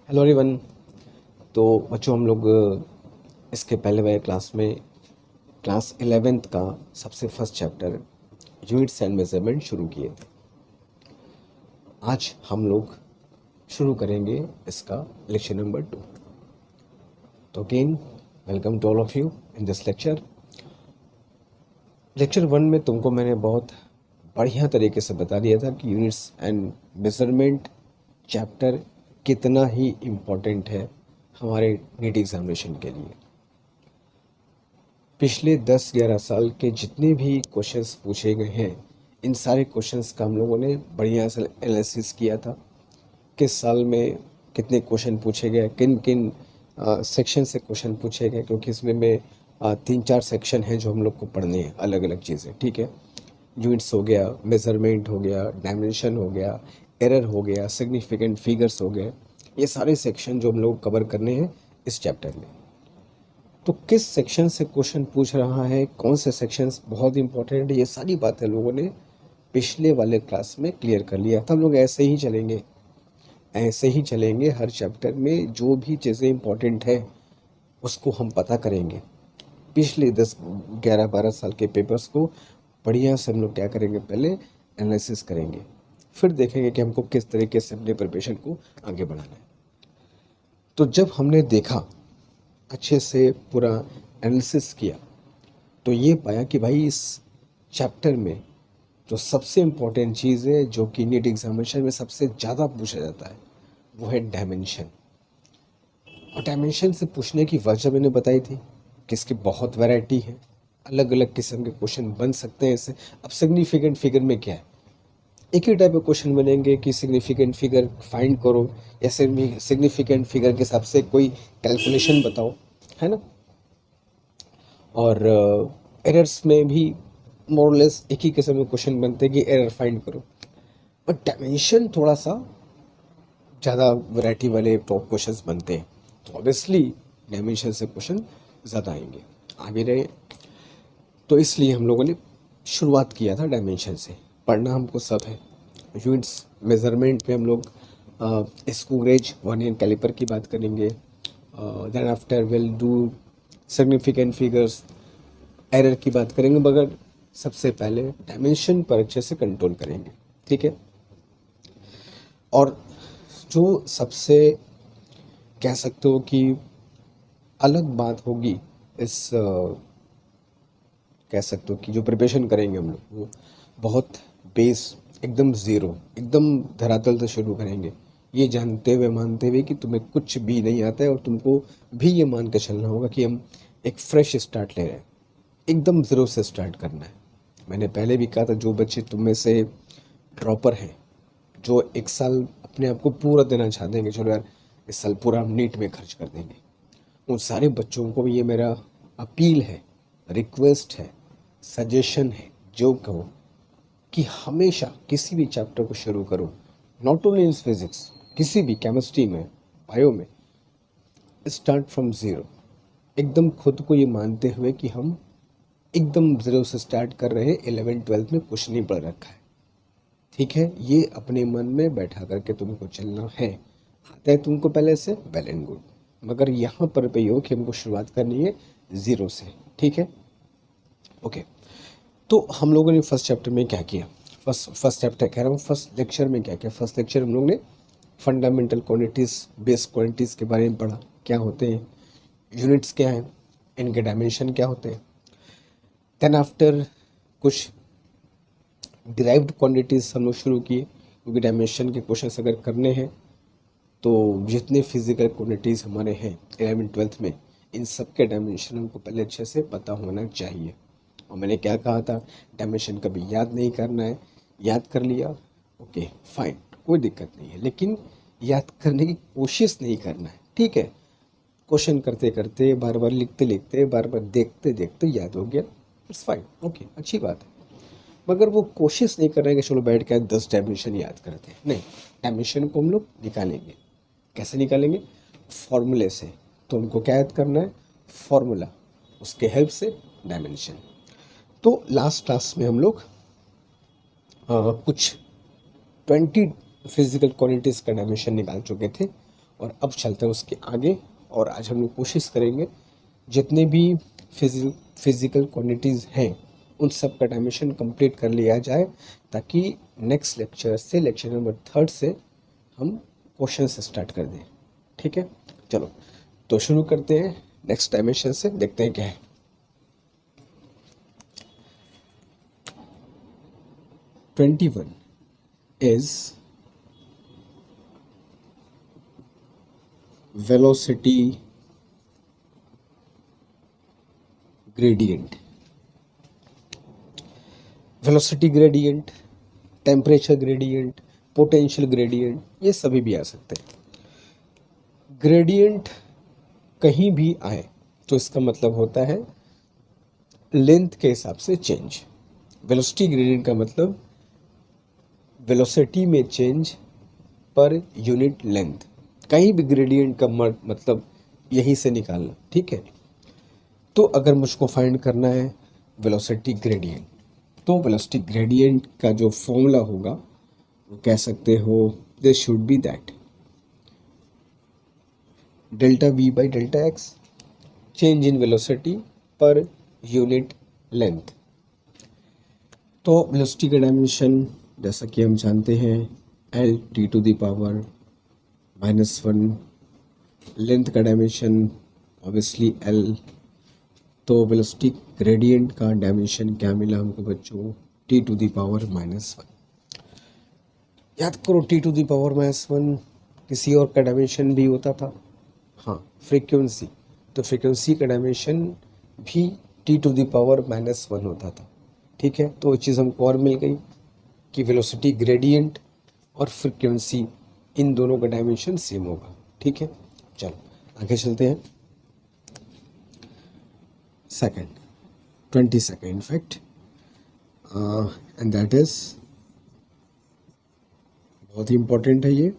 Hello everyone. तो बच्चों हम लोग इसके पहले वाले क्लास में क्लास 11th का सबसे first chapter units and measurement शुरू किए थे। आज हम लोग शुरू करेंगे इसका लेक्चर नंबर 2। तो again welcome to all of you in this lecture. Lecture 1 में तुमको मैंने बहुत बढ़िया तरीके से बता दिया था कि यूनिट्स एंड मेजरमेंट चैप्टर कितना ही इम्पोर्टेंट है हमारे नीट एग्जामिनेशन के लिए। पिछले 10-11 साल के जितने भी क्वेश्चंस पूछे गए हैं, इन सारे क्वेश्चंस का हम लोगों ने बढ़िया से एनालिसिस किया था। किस साल में कितने क्वेश्चन पूछे गए, किन किन सेक्शन से क्वेश्चन पूछे गए, क्योंकि इसमें में 3-4 सेक्शन हैं जो हम लोग को पढ़ने हैं, अलग अलग चीज़ें। ठीक है, यूनिट्स हो गया, मेजरमेंट हो गया, डायमेंशन हो गया, एरर हो गया, सिग्निफिकेंट फिगर्स हो गए, ये सारे सेक्शन जो हम लोग कवर करने हैं इस चैप्टर में। तो किस सेक्शन से क्वेश्चन पूछ रहा है, कौन से सेक्शंस बहुत इंपॉर्टेंट है, ये सारी बातें लोगों ने पिछले वाले क्लास में क्लियर कर लिया था। हम लोग ऐसे ही चलेंगे, ऐसे ही चलेंगे। हर चैप्टर में जो भी चीज़ें इंपॉर्टेंट है उसको हम पता करेंगे। पिछले 10-11-12 साल के पेपर्स को बढ़िया से हम लोग क्या करेंगे, पहले एनालिसिस करेंगे, फिर देखेंगे कि हमको किस तरीके से अपने प्रिपरेशन को आगे बढ़ाना है। तो जब हमने देखा, अच्छे से पूरा एनालिसिस किया, तो ये पाया कि भाई इस चैप्टर में जो सबसे इम्पोर्टेंट चीज़ है, जो कि नीट एग्जामिनेशन में सबसे ज़्यादा पूछा जाता है, वो है डायमेंशन। और डायमेंशन से पूछने की वजह मैंने बताई थी कि इसकी बहुत वैरायटी है, अलग अलग किस्म के क्वेश्चन बन सकते हैं इससे। अब सिग्निफिकेंट फिगर में क्या है, एक ही टाइप के क्वेश्चन बनेंगे कि सिग्निफिकेंट फिगर फाइंड करो, या सिग्निफिकेंट फिगर के हिसाब से कोई कैलकुलेशन बताओ, है ना। और एरर्स में भी मोरलेस एक ही किस्म के क्वेश्चन बनते हैं कि एरर फाइंड करो। बट डायमेंशन थोड़ा सा ज़्यादा वैरायटी वाले टॉप क्वेश्चंस बनते हैं, तो ऑब्वियसली डायमेंशन से क्वेश्चन ज़्यादा आएंगे, आ भी रहे। तो इसलिए हम लोगों ने शुरुआत किया था डायमेंशन से। पढ़ना हमको सब है। यूनिट्स मेजरमेंट पे हम लोग स्क्रू गेज, वर्नियर कैलिपर की बात करेंगे। Then after will do significant figures, error की बात करेंगे, मगर सबसे पहले डायमेंशन पर अच्छे से कंट्रोल करेंगे। ठीक है। और जो सबसे कह सकते हो कि अलग बात होगी इस कह सकते हो कि जो प्रिपरेशन करेंगे हम लोग, वो बहुत बेस, एकदम ज़ीरो, एकदम धरातल से शुरू करेंगे, ये जानते हुए मानते हुए कि तुम्हें कुछ भी नहीं आता है, और तुमको भी ये मान के चलना होगा कि हम एक फ्रेश स्टार्ट ले रहे हैं, एकदम ज़ीरो से स्टार्ट करना है। मैंने पहले भी कहा था, जो बच्चे तुम में से ड्रॉपर हैं, जो एक साल अपने आप को पूरा देना चाहते हैं कि चलो यार इस साल पूरा हम नीट में खर्च कर देंगे, उन सारे बच्चों को ये मेरा अपील है, रिक्वेस्ट है, सजेशन है, जो कहो कि हमेशा किसी भी चैप्टर को शुरू करो, नॉट ओनली इन फिजिक्स, किसी भी केमिस्ट्री में, बायो में, स्टार्ट फ्रॉम ज़ीरो। एकदम खुद को ये मानते हुए कि हम एकदम ज़ीरो से स्टार्ट कर रहे हैं, 11th-12th में कुछ नहीं पढ़ रखा है। ठीक है, ये अपने मन में बैठा करके तुमको चलना है। आता है तुमको पहले से, वेल एंड गुड, मगर यहाँ पर पे हो कि हमको शुरुआत करनी है ज़ीरो से। ठीक है, ओके। तो हम लोगों ने फर्स्ट चैप्टर में क्या किया, फर्स्ट चैप्टर कह रहा हूँ, फर्स्ट लेक्चर में क्या किया। फर्स्ट लेक्चर हम लोग ने फंडामेंटल क्वांटिटीज़, बेस क्वांटिटीज़ के बारे में पढ़ा, क्या होते हैं, यूनिट्स क्या हैं, इनके डायमेंशन क्या होते हैं। देन आफ्टर कुछ डिराइव्ड क्वांटिटीज़ हम लोग शुरू किए, क्योंकि डायमेंशन के क्वेश्चन अगर करने हैं तो जितने फिजिकल क्वांटिटीज़ हमारे हैं 11th-12th में, इन सब के डायमेंशन हमको पहले अच्छे से पता होना चाहिए। और मैंने क्या कहा था, डायमेंशन कभी याद नहीं करना है, याद कर लिया ओके फाइन, कोई दिक्कत नहीं है, लेकिन याद करने की कोशिश नहीं करना है। ठीक है, क्वेश्चन करते करते, बार बार लिखते लिखते, बार बार देखते देखते याद हो गया, इट्स फाइन, ओके, अच्छी बात है। मगर वो कोशिश नहीं कर रहे हैं कि चलो बैठ के 10 डायमेंशन याद करते हैं, नहीं, डायमेंशन को हम लोग निकालेंगे। कैसे निकालेंगे, फॉर्मूले से। तो हमको क्या याद करना है, फॉर्मूला, उसके हेल्प से डायमेंशन। तो लास्ट क्लास में हम लोग कुछ 20 फिजिकल क्वांटिटीज़ का डायमेंशन निकाल चुके थे, और अब चलते हैं उसके आगे। और आज हम लोग कोशिश करेंगे जितने भी फिजिकल क्वांटिटीज़ हैं उन सब का डायमेंशन कंप्लीट कर लिया जाए, ताकि नेक्स्ट लेक्चर से, लेक्चर नंबर 3 से हम क्वेश्चन से स्टार्ट कर दें। ठीक है, चलो तो शुरू करते हैं नेक्स्ट डायमेंशन से, देखते हैं क्या है। One is velocity gradient. Velocity gradient, temperature gradient, potential gradient, ये सभी भी आ सकते हैं। ग्रेडियंट कहीं भी आए तो इसका मतलब होता है लेंथ के हिसाब से चेंज। वेलोसिटी ग्रेडियंट का मतलब वेलोसिटी में चेंज पर यूनिट लेंथ। कहीं भी ग्रेडियंट का मतलब यहीं से निकालना। ठीक है, तो अगर मुझको फाइंड करना है वेलोसिटी ग्रेडियंट, तो वेलोसिटी ग्रेडियंट का जो फॉर्मूला होगा वो कह सकते हो, this should be that delta v by delta x, change in velocity per unit length. तो वेलोसिटी का डायमेंशन जैसा कि हम जानते हैं L T to the power -1, length का डायमेंशन ऑब्वियसली एल। तो वेलोसिटी ग्रेडियंट का डायमेंशन क्या मिला हमको बच्चों, टी टू द पावर -1। याद करो टी टू द पावर -1 किसी और का डायमेंशन भी होता था, हाँ फ्रीक्वेंसी। तो फ्रीक्वेंसी का डायमेंशन भी टी टू द पावर -1 होता था। ठीक है, तो वो चीज़ हमको और मिल गई कि वेलोसिटी ग्रेडियंट और फ्रीक्वेंसी इन दोनों का डायमेंशन सेम होगा। ठीक है, चलो आगे चलते हैं। Second 22nd fact, and that is बहुत ही इंपॉर्टेंट है ये,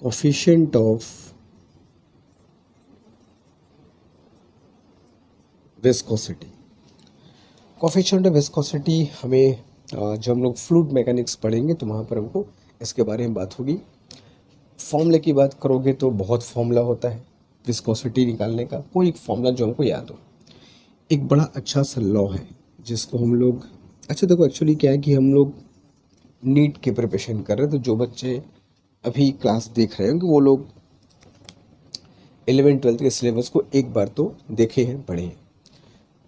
coefficient of viscosity. Coefficient of viscosity हमें जब हम लोग फ्लूइड मैकेनिक्स पढ़ेंगे तो वहाँ पर हमको इसके बारे में बात होगी। फॉर्मूले की बात करोगे तो बहुत फॉर्मूला होता है विस्कोसिटी निकालने का, कोई एक फॉर्मूला जो हमको याद हो। एक बड़ा अच्छा सा लॉ है जिसको हम लोग, अच्छा देखो एक्चुअली क्या है कि हम लोग नीट की प्रिपरेशन कर रहे हैं, तो जो बच्चे अभी क्लास देख रहे होंगे वो लोग 11th-12th के सिलेबस को एक बार तो देखे हैं, पढ़े हैं।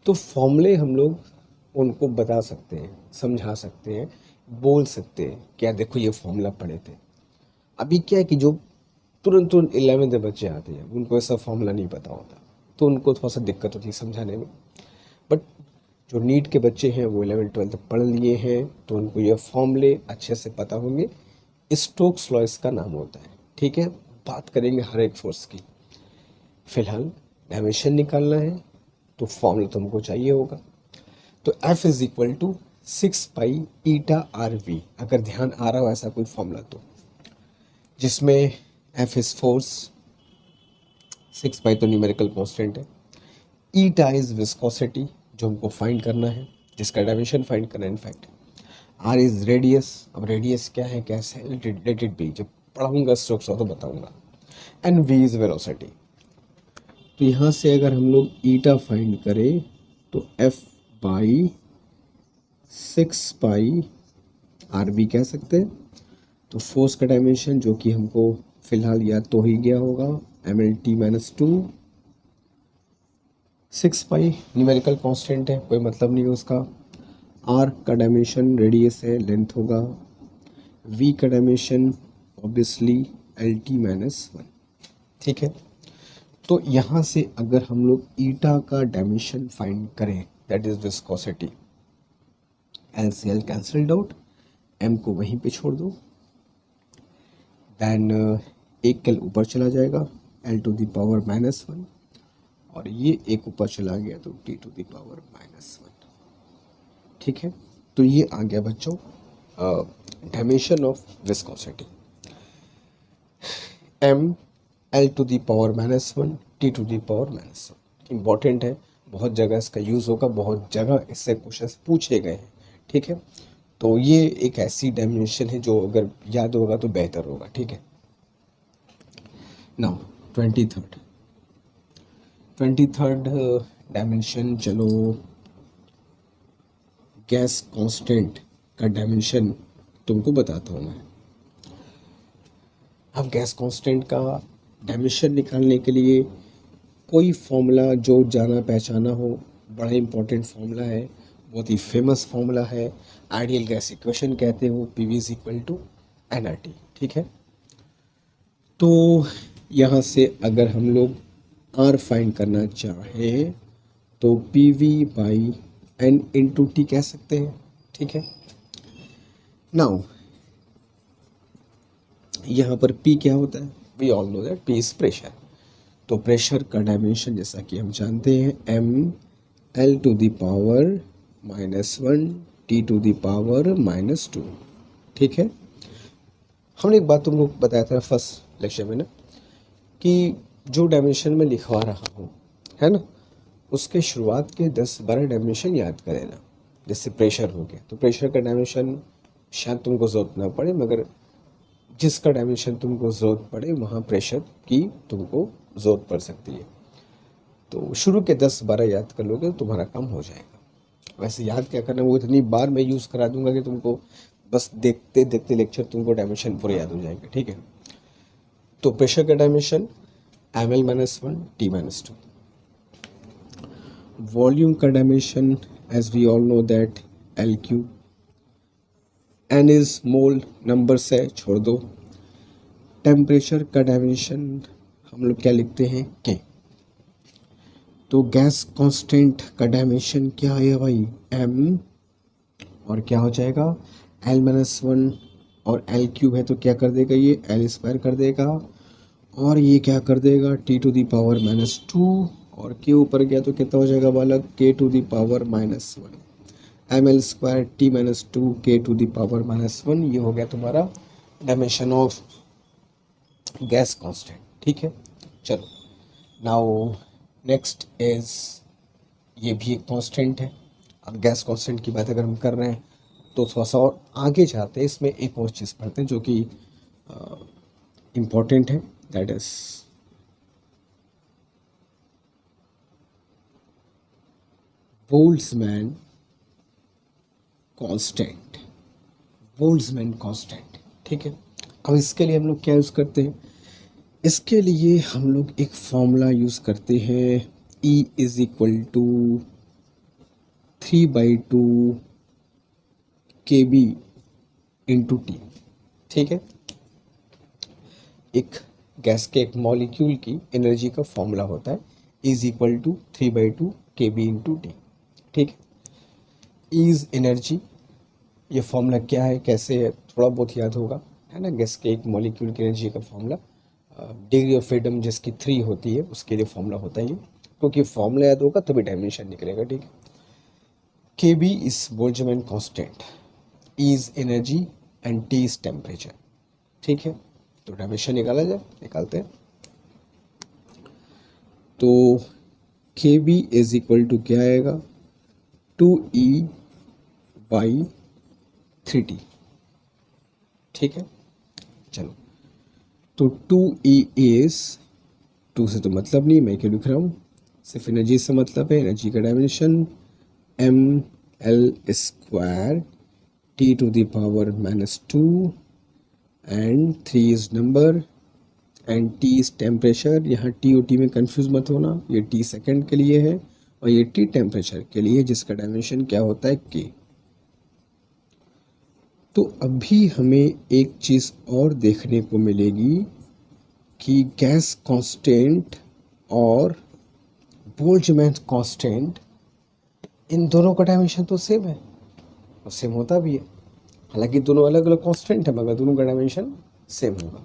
तो फॉर्मूले हम लोग उनको बता सकते हैं, समझा सकते हैं, बोल सकते हैं, क्या देखो ये फॉर्मूला पढ़े थे। अभी क्या है कि जो तुरंत 11th बच्चे आते हैं उनको ऐसा फॉर्मूला नहीं पता होता, तो उनको थोड़ा सा दिक्कत होती है समझाने में। बट जो नीट के बच्चे हैं वो 11th-12th पढ़ लिए हैं तो उनको ये फॉर्मूले अच्छे से पता होंगे। स्टोक्स लॉ इसका नाम होता है। ठीक है, बात करेंगे हर एक फोर्स की। फिलहाल डायमेंशन निकालना है तो फॉर्मूला तुमको चाहिए होगा। तो F is equal to 6 pi eta r v, अगर ध्यान आ रहा हो ऐसा कोई फॉर्मूला तो, जिसमें F इज फोर्स, 6 पाई तो न्यूमेरिकल कांस्टेंट है, ईटा इज विस्कोसिटी जो हमको फाइंड करना है, जिसका डायमेंशन फाइंड करना है इनफैक्ट, आर इज रेडियस, अब रेडियस क्या है कैसे है लेट इट बी, जब पढ़ाऊंगा स्ट्रोक्स तो बताऊंगा, एंड वी इज वेलोसिटी। तो यहाँ से अगर हम लोग ईटा फाइंड करें तो F by 6 pi r v कह सकते हैं। तो फोर्स का डायमेंशन जो कि हमको फिलहाल याद तो ही गया होगा, MLT-2, 6 पाई न्यूमेरिकल कांस्टेंट है, कोई मतलब नहीं है उसका। आर का डायमेंशन रेडियस है, लेंथ होगा। वी का डायमेंशन ऑब्वियसली LT-1। ठीक है, तो यहाँ से अगर हम लोग ईटा का डायमेंशन फाइंड करें दैट इज विस्कोसिटी, एल से एल कैंसल्ड आउट, एम को वहीं पे छोड़ दो, देन एक कल ऊपर चला जाएगा एल टू द पावर -1, और ये एक ऊपर चला गया तो टी टू द पावर -1। ठीक है, तो ये आ गया बच्चों dimension of viscosity, M L to the power -1 T to the power -1। Important है, बहुत जगह इसका यूज़ होगा, बहुत जगह इससे क्वेश्चन पूछे गए हैं। ठीक है, तो ये एक ऐसी डायमेंशन है जो अगर याद होगा तो बेहतर होगा, ठीक है। नाउ 23rd डायमेंशन, चलो गैस कांस्टेंट का डायमेंशन तुमको बताता हूँ मैं। अब गैस कांस्टेंट का डायमेंशन निकालने के लिए कोई फॉर्मूला जो जाना पहचाना हो, बड़ा इंपॉर्टेंट फॉर्मूला है, बहुत ही फेमस फॉर्मूला है, आइडियल गैस इक्वेशन कहते हो, PV is equal to nRT, ठीक है। तो यहाँ से अगर हम लोग R फाइंड करना चाहें तो PV by N into T कह सकते हैं, ठीक है। नाउ यहाँ पर P क्या होता है, we all know that P is pressure. तो प्रेशर का डायमेंशन जैसा कि हम जानते हैं mL to the power -1 T to the power -2, ठीक है। हमने एक बात तुमको बताया था फर्स्ट लेक्चर में ना, कि जो डायमेंशन में लिखवा रहा हूँ, है ना, उसके शुरुआत के 10-12 डायमेंशन याद कर लेना। जैसे प्रेशर हो गया तो प्रेशर का डायमेंशन शायद तुमको ज़रूरत ना पड़े, मगर जिसका डायमेंशन तुमको ज़रूरत पड़े वहाँ प्रेशर की तुमको ज़रूरत पड़ सकती है। तो शुरू के 10-12 याद कर लोगे तो तुम्हारा काम हो जाएगा। वैसे याद क्या करना, वो इतनी बार मैं यूज़ करा दूंगा कि तुमको बस देखते देखते लेक्चर तुमको डायमेंशन पूरे याद हो जाएंगे, ठीक है। तो प्रेशर का डायमेंशन mL-1 T-2। वॉल्यूम का dimension as we all know that L3। N is mole, number से छोड़ दो। टेम्परेचर का डायमेंशन हम लोग क्या लिखते हैं, K। तो गैस कांस्टेंट का डायमेंशन क्या है भाई, M, और क्या हो जाएगा L-1 और L3 है तो क्या कर देगा ये L² कर देगा, और ये क्या कर देगा T टू दी पावर -2, और के ऊपर गया तो कितना हो जाएगा बालक, K to the power -1, mL² T-2 K to the power -1। ये हो गया तुम्हारा डायमेंशन ऑफ गैस कांस्टेंट, ठीक है। चलो नाउ नेक्स्ट इज, ये भी एक कांस्टेंट है। अब गैस कांस्टेंट की बात अगर हम कर रहे हैं तो थोड़ा सा और आगे जाते हैं, इसमें एक और चीज़ पढ़ते हैं जो कि इम्पोर्टेंट है, that is Boltzmann constant. Boltzmann constant, ठीक है। अब इसके लिए हम लोग क्या यूज़ करते हैं, इसके लिए हम लोग एक फॉर्मूला यूज़ करते हैं, E is equal to 3/2 KB into T, ठीक है। एक गैस के एक मॉलिक्यूल की एनर्जी का फॉर्मूला होता है is equal to 3/2 KB into T, ठीक है। इज एनर्जी, ये फॉर्मूला क्या है, कैसे है, थोड़ा बहुत याद होगा, है ना। गैस के एक मॉलिक्यूल की एनर्जी का फॉर्मूला, डिग्री ऑफ फ्रीडम जिसकी 3 होती है उसके लिए फॉर्मूला होता है ये, क्योंकि फॉर्मूला याद होगा तभी डायमेंशन निकलेगा, ठीक है। KB is Boltzmann constant, E is energy and T is temperature, ठीक है। तो डायमेंशन निकाला जाए, निकालते हैं। तो KB इज इक्वल टू क्या आएगा, 2E/3T, ठीक है। चलो तो 2E इज, 2 से तो मतलब नहीं, मैं क्यों लिख रहा हूँ, सिर्फ एनर्जी से मतलब है। एनर्जी का dimension mL² T to the power -2 and 3 is number and T is temperature. यहाँ T और T में कंफ्यूज मत होना, ये T सेकंड के लिए है और ये T टेम्परेचर के लिए, जिसका डायमेंशन क्या होता है, K। तो अभी हमें एक चीज़ और देखने को मिलेगी कि गैस कांस्टेंट और बोल्ट्जमैन कांस्टेंट, इन दोनों का डायमेंशन तो सेम है और सेम होता भी है। हालांकि दोनों अलग अलग कांस्टेंट है मगर दोनों का डायमेंशन सेम होगा।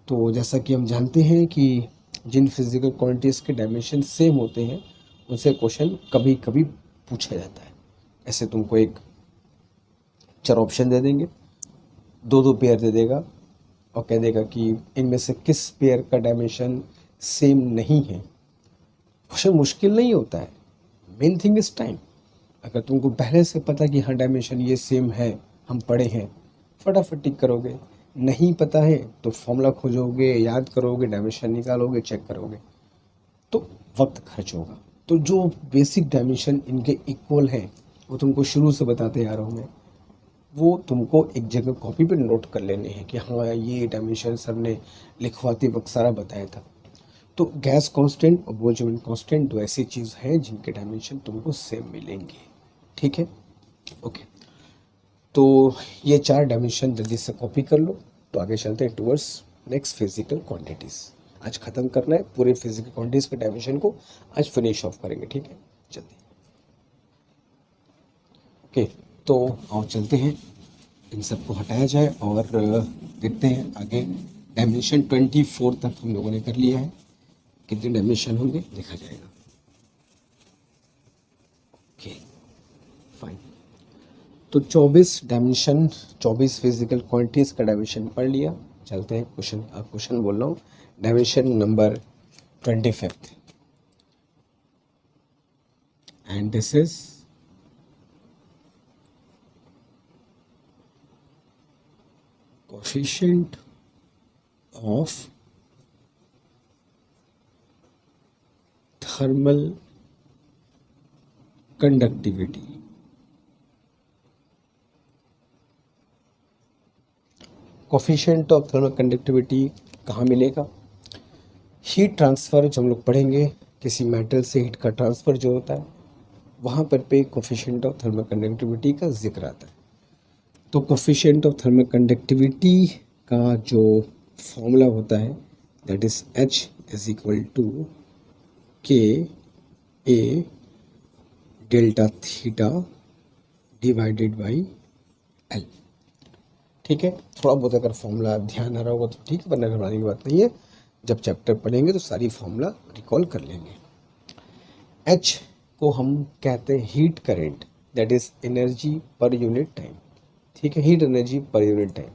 तो जैसा कि हम जानते हैं कि जिन फिजिकल क्वांटिटीज़ के डायमेंशन सेम होते हैं उनसे क्वेश्चन कभी कभी पूछा जाता है। ऐसे तुमको एक 4 ऑप्शन दे देंगे, 2-2 पेयर दे देगा और कह देगा कि इनमें से किस पेयर का डायमेंशन सेम नहीं है। क्वेश्चन मुश्किल नहीं होता है, मेन थिंग इज टाइम। अगर तुमको पहले से पता कि हाँ डायमेंशन ये सेम है, हम पढ़े हैं, फटाफट टिक करोगे। नहीं पता है तो फॉर्मूला खोजोगे, याद करोगे, डायमेंशन निकालोगे, चेक करोगे, तो वक्त खर्च होगा। तो जो बेसिक डायमेंशन इनके इक्वल हैं वो तुमको शुरू से बताते आ रहा हूँ मैं, वो तुमको एक जगह कॉपी पे नोट कर लेने हैं कि हाँ ये डायमेंशन सर ने लिखवाते वक्त सारा बताया था। तो गैस कांस्टेंट और बोल्ट्जमैन कांस्टेंट दो ऐसी चीज़ हैं जिनके डायमेंशन तुमको सेम मिलेंगे, ठीक है। ओके, तो ये 4 डायमेंशन जल्दी से कॉपी कर लो। तो आगे चलते हैं टुवर्ड्स नेक्स्ट फिजिकल क्वांटिटीज़। आज ख़त्म करना है पूरे फिजिकल क्वांटिटीज़ के डायमेंशन को, आज फिनिश ऑफ करेंगे, ठीक है जल्दी। ओके, तो आओ चलते हैं, इन सबको हटाया जाए और देखते हैं आगे। डायमेंशन 24 तक हम लोगों ने कर लिया है, कितने डायमेंशन होंगे देखा जाएगा। ओके फाइन, तो 24 डायमेंशन, 24 फिजिकल क्वांटिटीज का डायमेंशन पढ़ लिया। चलते हैं क्वेश्चन बोल रहा हूँ, dimension number 25 and this is coefficient of thermal conductivity. Coefficient of thermal conductivity कहाँ मिलेगा? हीट ट्रांसफ़र जब हम लोग पढ़ेंगे, किसी मेटल से हीट का ट्रांसफ़र जो होता है वहाँ पर पे कोएफिशिएंट ऑफ थर्मल कंडक्टिविटी का जिक्र आता है। तो कोएफिशिएंट ऑफ थर्मल कंडक्टिविटी का जो फॉर्मूला होता है that is H is equal to K A delta theta divided by L, ठीक है। थोड़ा बहुत अगर फॉर्मूला ध्यान आ रहा होगा तो ठीक है, वरना घबराने की बात नहीं है, जब चैप्टर पढ़ेंगे तो सारी फॉर्मूला रिकॉल कर लेंगे। H को हम कहते हैं heat current, that is energy per unit time, ठीक है, heat energy per unit time.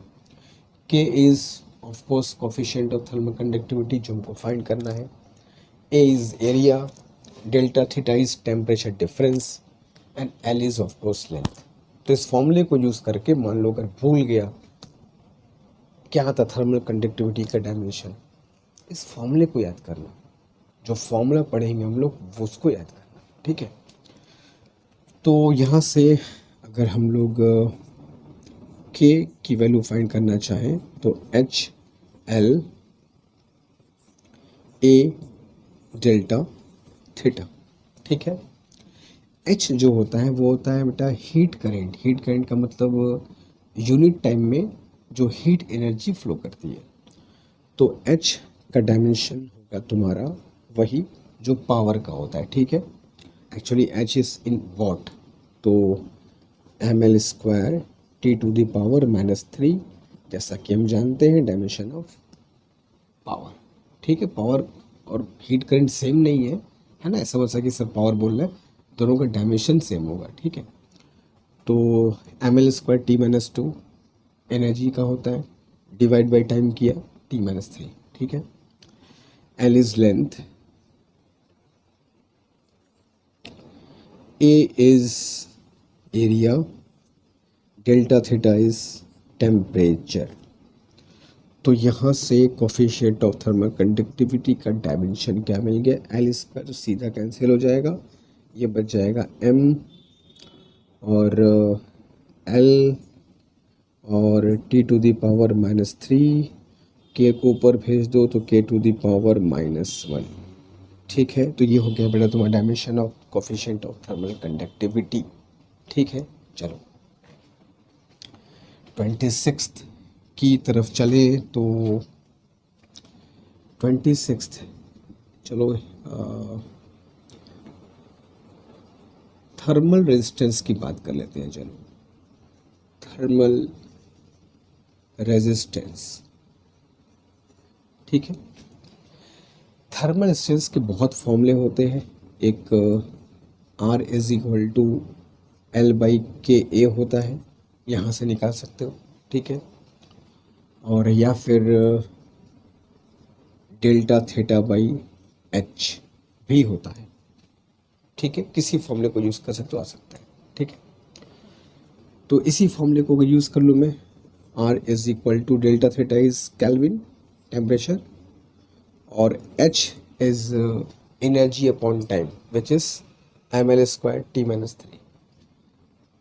K is of course coefficient of thermal conductivity जो हमको फाइंड करना है। A is area, delta theta is temperature difference and L is of course length. तो इस फॉर्मूले को यूज़ करके मान लो अगर भूल गया क्या था थर्मल कंडक्टिविटी का डायमेंशन, इस फॉर्मूले को याद करना, जो फॉर्मूला पढ़ेंगे हम लोग वो उसको याद करना, ठीक है। तो यहाँ से अगर हम लोग के की वैल्यू फाइंड करना चाहें तो H L A delta theta, ठीक है। H जो होता है वो होता है बेटा हीट करेंट। हीट करेंट का मतलब यूनिट टाइम में जो हीट एनर्जी फ्लो करती है। तो H का डायमेंशन होगा तुम्हारा वही जो पावर का होता है, ठीक है। Actually H is in watt, तो ml square T to the power -3, जैसा कि हम जानते हैं डायमेंशन ऑफ पावर, ठीक है। पावर और हीट करंट सेम नहीं है ना, ऐसा वैसा कि सब पावर बोल रहे हैं, दोनों का डायमेंशन सेम होगा, ठीक है। तो ml स्क्वायर t-2 एनर्जी का होता है, डिवाइड बाई टाइम किया t-3, ठीक है। L is length, A is area, delta theta is temperature. तो यहाँ से कोएफिशिएंट ऑफ थर्मल कंडक्टिविटी का डायमेंशन क्या मिल गया? L स्क्वायर तो सीधा कैंसिल हो जाएगा, ये बच जाएगा M और L और t to the power -3, K को ऊपर भेज दो तो K टू दी पावर -1, ठीक है। तो ये हो गया बेटा तुम्हारा dimension of coefficient of thermal conductivity, ठीक है। चलो 26 की तरफ चले तो 26 चलो थर्मल रेजिस्टेंस की बात कर लेते हैं। चलो थर्मल रेजिस्टेंस, ठीक है। थर्मल रेजिस्टेंस के बहुत फॉर्मूले होते हैं। एक R is equal to L by K A होता है, यहाँ से निकाल सकते हो, ठीक है। और या फिर डेल्टा थीटा बाई H भी होता है, ठीक है। किसी फॉर्मूले को यूज़ कर सकते हो, आ सकता है। ठीक है। तो इसी फॉर्मूले को अगर यूज़ कर लूँ मैं, R is equal to delta theta is kelvin temperature, और H is energy upon time which is ml square T-3।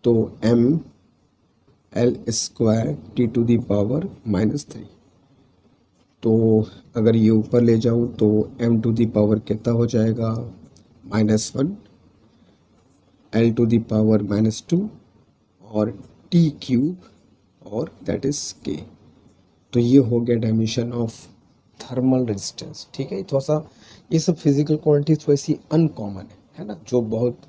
तो ml स्क्वायर T⁻⁻3। तो अगर ये ऊपर ले जाऊँ तो m⁻⁻ कितना हो जाएगा, -1, l⁻⁻2 और t³ और दैट इज k। तो ये हो गया डायमेंशन ऑफ थर्मल रेजिस्टेंस। ठीक है, थोड़ा सा ये सब फिजिकल क्वांटिटीज थोड़ी सी अनकॉमन है ना, जो बहुत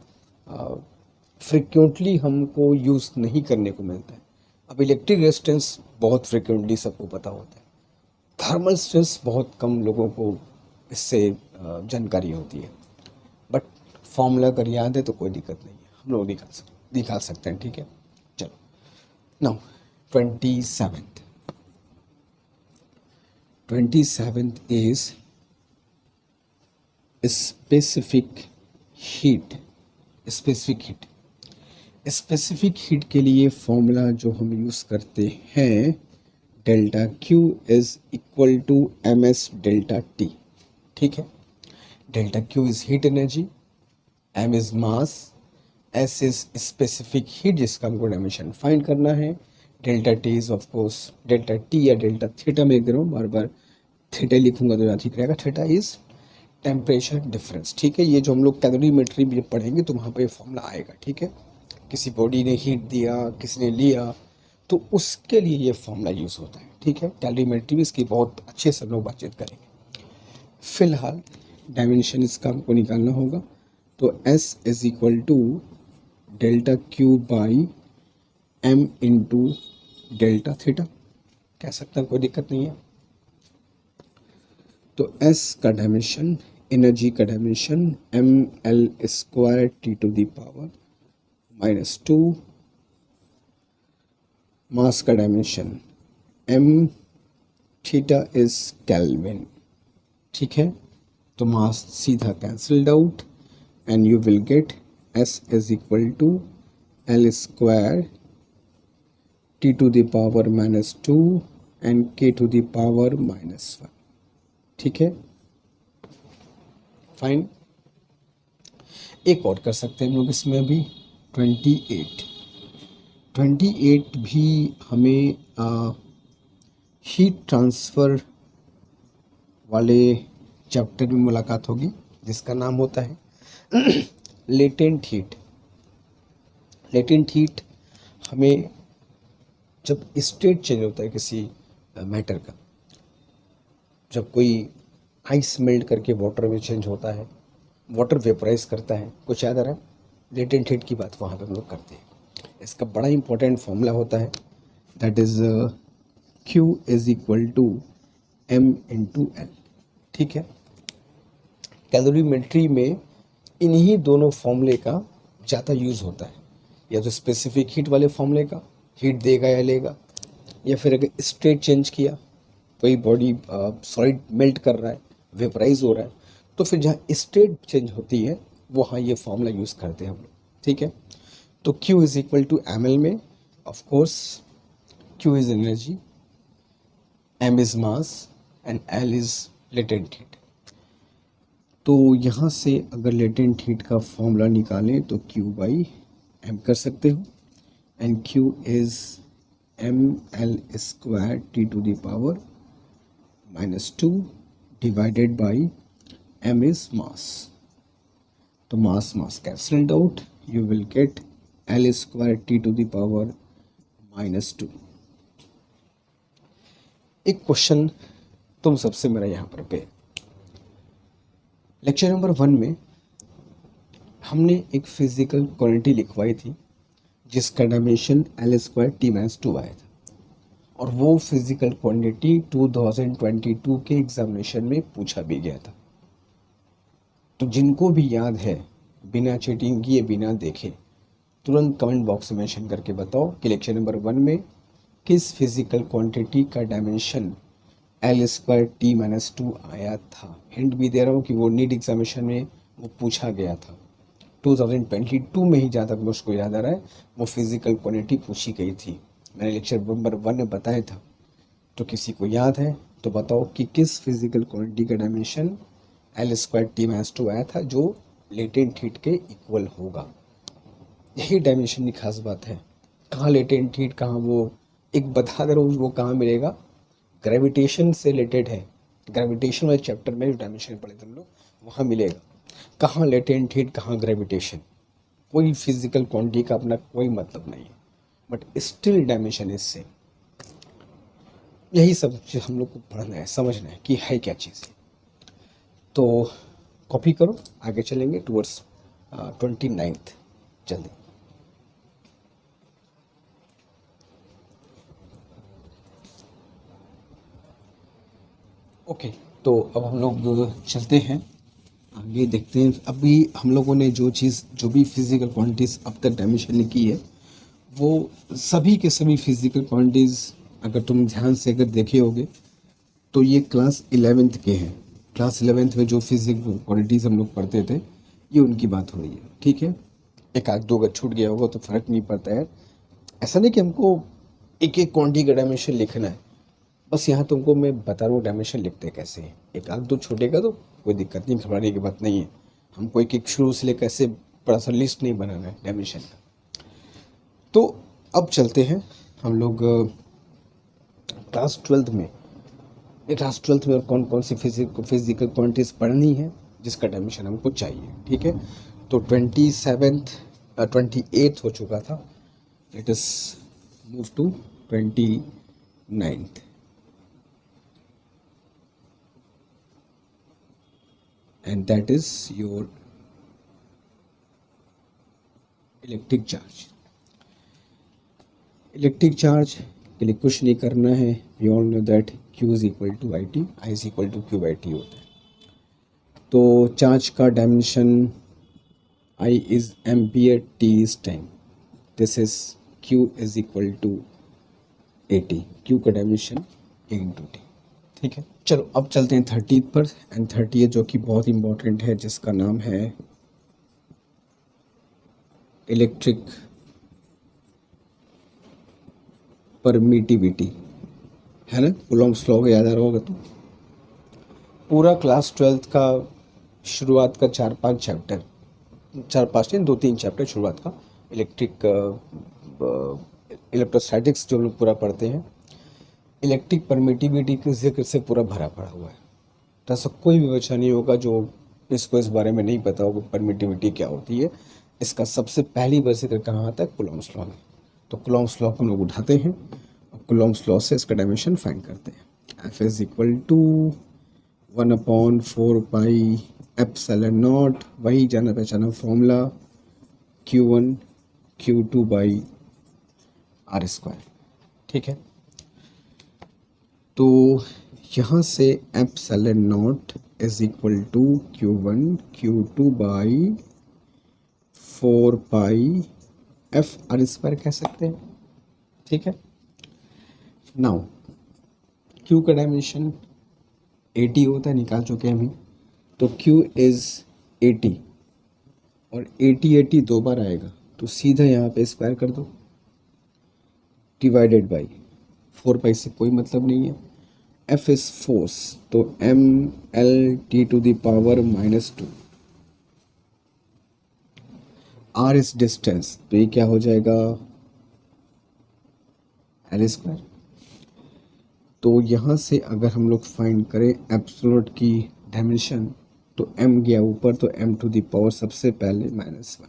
फ्रिक्वेंटली हमको यूज़ नहीं करने को मिलता है। अब इलेक्ट्रिक रेजिस्टेंस बहुत फ्रिक्वेंटली सबको पता होता है, थर्मल स्ट्रेस बहुत कम लोगों को इससे जानकारी होती है, बट फॉर्मूला अगर याद है तो कोई दिक्कत नहीं है, हम लोग दिखा सकते हैं। ठीक है, चलो now 27th is specific heat। Specific heat के लिए फॉर्मूला जो हम यूज़ करते हैं, delta Q is equal to ms delta T। ठीक है, delta Q is heat energy, m is mass, s is specific heat जिसका हमको डायमेंशन फाइंड करना है, delta T is of course delta T या डेल्टा थीटा में लिख रहा हूँ, बार बार थीटा लिखूंगा तो ज़्यादा ठीक रहेगा। Theta is temperature difference. ठीक है, ये जो हम लोग कैलोरीमेट्री भी पढ़ेंगे तो वहाँ पे ये फॉर्मूला आएगा। ठीक है, किसी बॉडी ने हीट दिया, किसी ने लिया, तो उसके लिए ये फॉर्मूला यूज़ होता है। ठीक है, कैलोरीमेट्री भी इसकी बहुत अच्छे से हम लोग बातचीत करेंगे। फिलहाल डायमेंशन इसका हमको निकालना होगा, तो S is equal to delta Q by m into delta theta कह सकते हैं, कोई दिक्कत नहीं है। तो S का डायमेंशन, एनर्जी का dimension ml square T⁻⁻², mass का dimension m theta is kelvin. ठीक है, तो मास सीधा cancelled out and you will get S is equal to l square T⁻⁻² and k⁻⁻1। ठीक है, फाइन। एक और कर सकते हैं हम लोग इसमें अभी 28 भी हमें हीट ट्रांसफ़र वाले चैप्टर में मुलाकात होगी, जिसका नाम होता है लेटेंट हीट। लेटेंट हीट हमें जब स्टेट चेंज होता है किसी मैटर का, जब कोई आइस मेल्ट करके वाटर में चेंज होता है, वाटर वेपराइज करता है, कुछ याद आ रहा है, लेटेंट हीट की बात वहाँ पे हम लोग करते हैं। इसका बड़ा इंपॉर्टेंट फॉर्मूला होता है, that is Q is equal to m into L। ठीक है, कैलोरीमेट्री में इन्हीं दोनों फॉर्मूले का ज़्यादा यूज़ होता है, या तो स्पेसिफिक हीट वाले फॉर्मूले का, हीट देगा या लेगा, या फिर अगर स्टेट चेंज किया, कोई बॉडी सॉलिड मेल्ट कर रहा है, वेपराइज हो रहा है, तो फिर जहाँ स्टेट चेंज होती है वहाँ ये फॉर्मूला यूज़ करते हैं हम लोग। ठीक है, तो Q is equal to ml में of course Q is energy, m is mass and L is latent heat. तो यहाँ से अगर लेटेंट हीट का फॉर्मूला निकालें तो Q बाई m कर सकते हो, and Q is ml square T⁻⁻² divided by m is mass. तो mass cancelled out, you will get L square T⁻⁻²। एक क्वेश्चन तुम सबसे मेरा यहाँ पर पे, लेक्चर नंबर 1 में हमने एक फिजिकल क्वांटिटी लिखवाई थी जिसका डायमेंशन L स्क्वायर T-2 आया था, और वो फिजिकल क्वांटिटी 2022 के एग्जामिनेशन में पूछा भी गया था। तो जिनको भी याद है, बिना चीटिंग किए, बिना देखे, तुरंत कमेंट बॉक्स में मेंशन करके बताओ कि लेक्चर नंबर 1 में किस फिजिकल क्वांटिटी का डायमेंशन L स्क्वायर T-2 आया था। हिंट भी दे रहा हूँ कि वो नीट एग्जामिनेशन में वो पूछा गया था, 2022 में ही, जहाँ तक मुझको याद आ रहा है, वो फिजिकल क्वांटिटी पूछी गई थी। मैंने लेक्चर नंबर 1 में बताया था। तो किसी को याद है तो बताओ कि किस फिजिकल क्वांटिटी का डायमेंशन L²T-2 आया था जो लेटेंट हीट के इक्वल होगा। यही डायमेंशन की खास बात है। कहाँ लेटेंट हीट, कहाँ वो, एक बता दे रहा हूँ वो कहाँ मिलेगा, ग्रेविटेशन से रिलेटेड है। ग्रेविटेशन वाले चैप्टर में जो डायमेंशन पढ़े थे हम लोग, वहाँ मिलेगा। कहाँ लेटेंट हीट, कहाँ ग्रेविटेशन, कोई फिजिकल क्वांटिटी का अपना कोई मतलब नहीं है, but still dimension is same. यही सब चीज़ हम लोग को पढ़ना है, समझना है कि है क्या चीज़। तो कॉपी करो, आगे चलेंगे टुवर्ड्स 29th जल्दी। ओके, तो अब हम लोग चलते हैं आगे, देखते हैं। अभी हम लोगों ने जो चीज़, जो भी फिजिकल क्वांटिटीज़ अब तक डायमेंशन की है, वो सभी के सभी फिजिकल क्वांटिटीज़ अगर तुम ध्यान से अगर देखे होगे तो ये क्लास 11th के हैं। क्लास 11th में जो फिजिकल क्वांटिटीज़ हम लोग पढ़ते थे, ये उनकी बात हो रही है, ठीक है। एक आध दो अगर छूट गया होगा तो फ़र्क नहीं पड़ता है। ऐसा नहीं कि हमको एक एक क्वांटिटी का डायमेंशन लिखना है, बस यहाँ तुमको मैं बता रहा हूँ डायमेंशन लिखते कैसे हैं। एक आध दो छूटेगा तो कोई दिक्कत नहीं, घबराने की बात नहीं है। हमको एक एक शुरू से लेकर ऐसे बड़ा सा लिस्ट नहीं बनाना है डायमेंशन का। तो अब चलते हैं हम लोग क्लास 12th में। क्लास 12th में और कौन कौन सी फिजिकल क्वांटिटीज़ पढ़नी है जिसका डायमेंशन हमको चाहिए, ठीक है। तो 28th हो चुका था, let us move to 29th। and that is your electric charge. Electric charge के लिए कुछ नहीं करना है, we all know that Q is equal to I T, I is equal to Q by T होता है। तो चार्ज का dimension I is ampere, T is time, this is Q is equal to A T. Q का dimension A into T, ठीक है। चलो अब चलते हैं 30th पर, एंड 30th जो कि बहुत इंपॉर्टेंट है, जिसका नाम है इलेक्ट्रिक परमिटिविटी, है ना। कूलॉम्स लॉ याद आ रहा होगा। तो पूरा क्लास 12th का शुरुआत का 4-5 चैप्टर, 4-5 नहीं 2-3 चैप्टर शुरुआत का इलेक्ट्रिक इलेक्ट्रोस्टैटिक्स जो लोग पूरा पढ़ते हैं, इलेक्ट्रिक परमिटिविटी के जिक्र से पूरा भरा पड़ा हुआ है। तो ऐसा कोई भी बच्चा नहीं होगा जो इसको इस बारे में नहीं पता होगा परमिटिविटी क्या होती है। इसका सबसे पहली बार जिक्र कहाँ आता है, कूलॉम्स लॉ में। तो कूलॉम्स लॉ को हम लोग उठाते हैं और कूलॉम्स लॉ से इसका डायमेंशन फाइंड करते हैं। F is equal to 1/4 pi epsilon naught, वही जाना पहचाना formula, Q1 Q2 by are square, ठीक है। तो यहाँ से epsilon naught is equal to Q1 Q2 by 4 pi F R square कह सकते हैं, ठीक है। नाउ Q का डायमेंशन 80 होता है, निकाल चुके हैं अभी। तो Q इज 80 और 80 दो बार आएगा, तो सीधा यहाँ पे स्क्वायर कर दो, डिवाइडेड बाई 4 पाई से कोई मतलब नहीं है। F इज फोर्स, तो mL t to the power -2। R is distance, तो ये क्या हो जाएगा, L स्क्वायर। तो यहाँ से अगर हम लोग फाइंड करें एप्सिलॉन की डायमेंशन, तो m गया ऊपर, तो m टू द पावर सबसे पहले -1।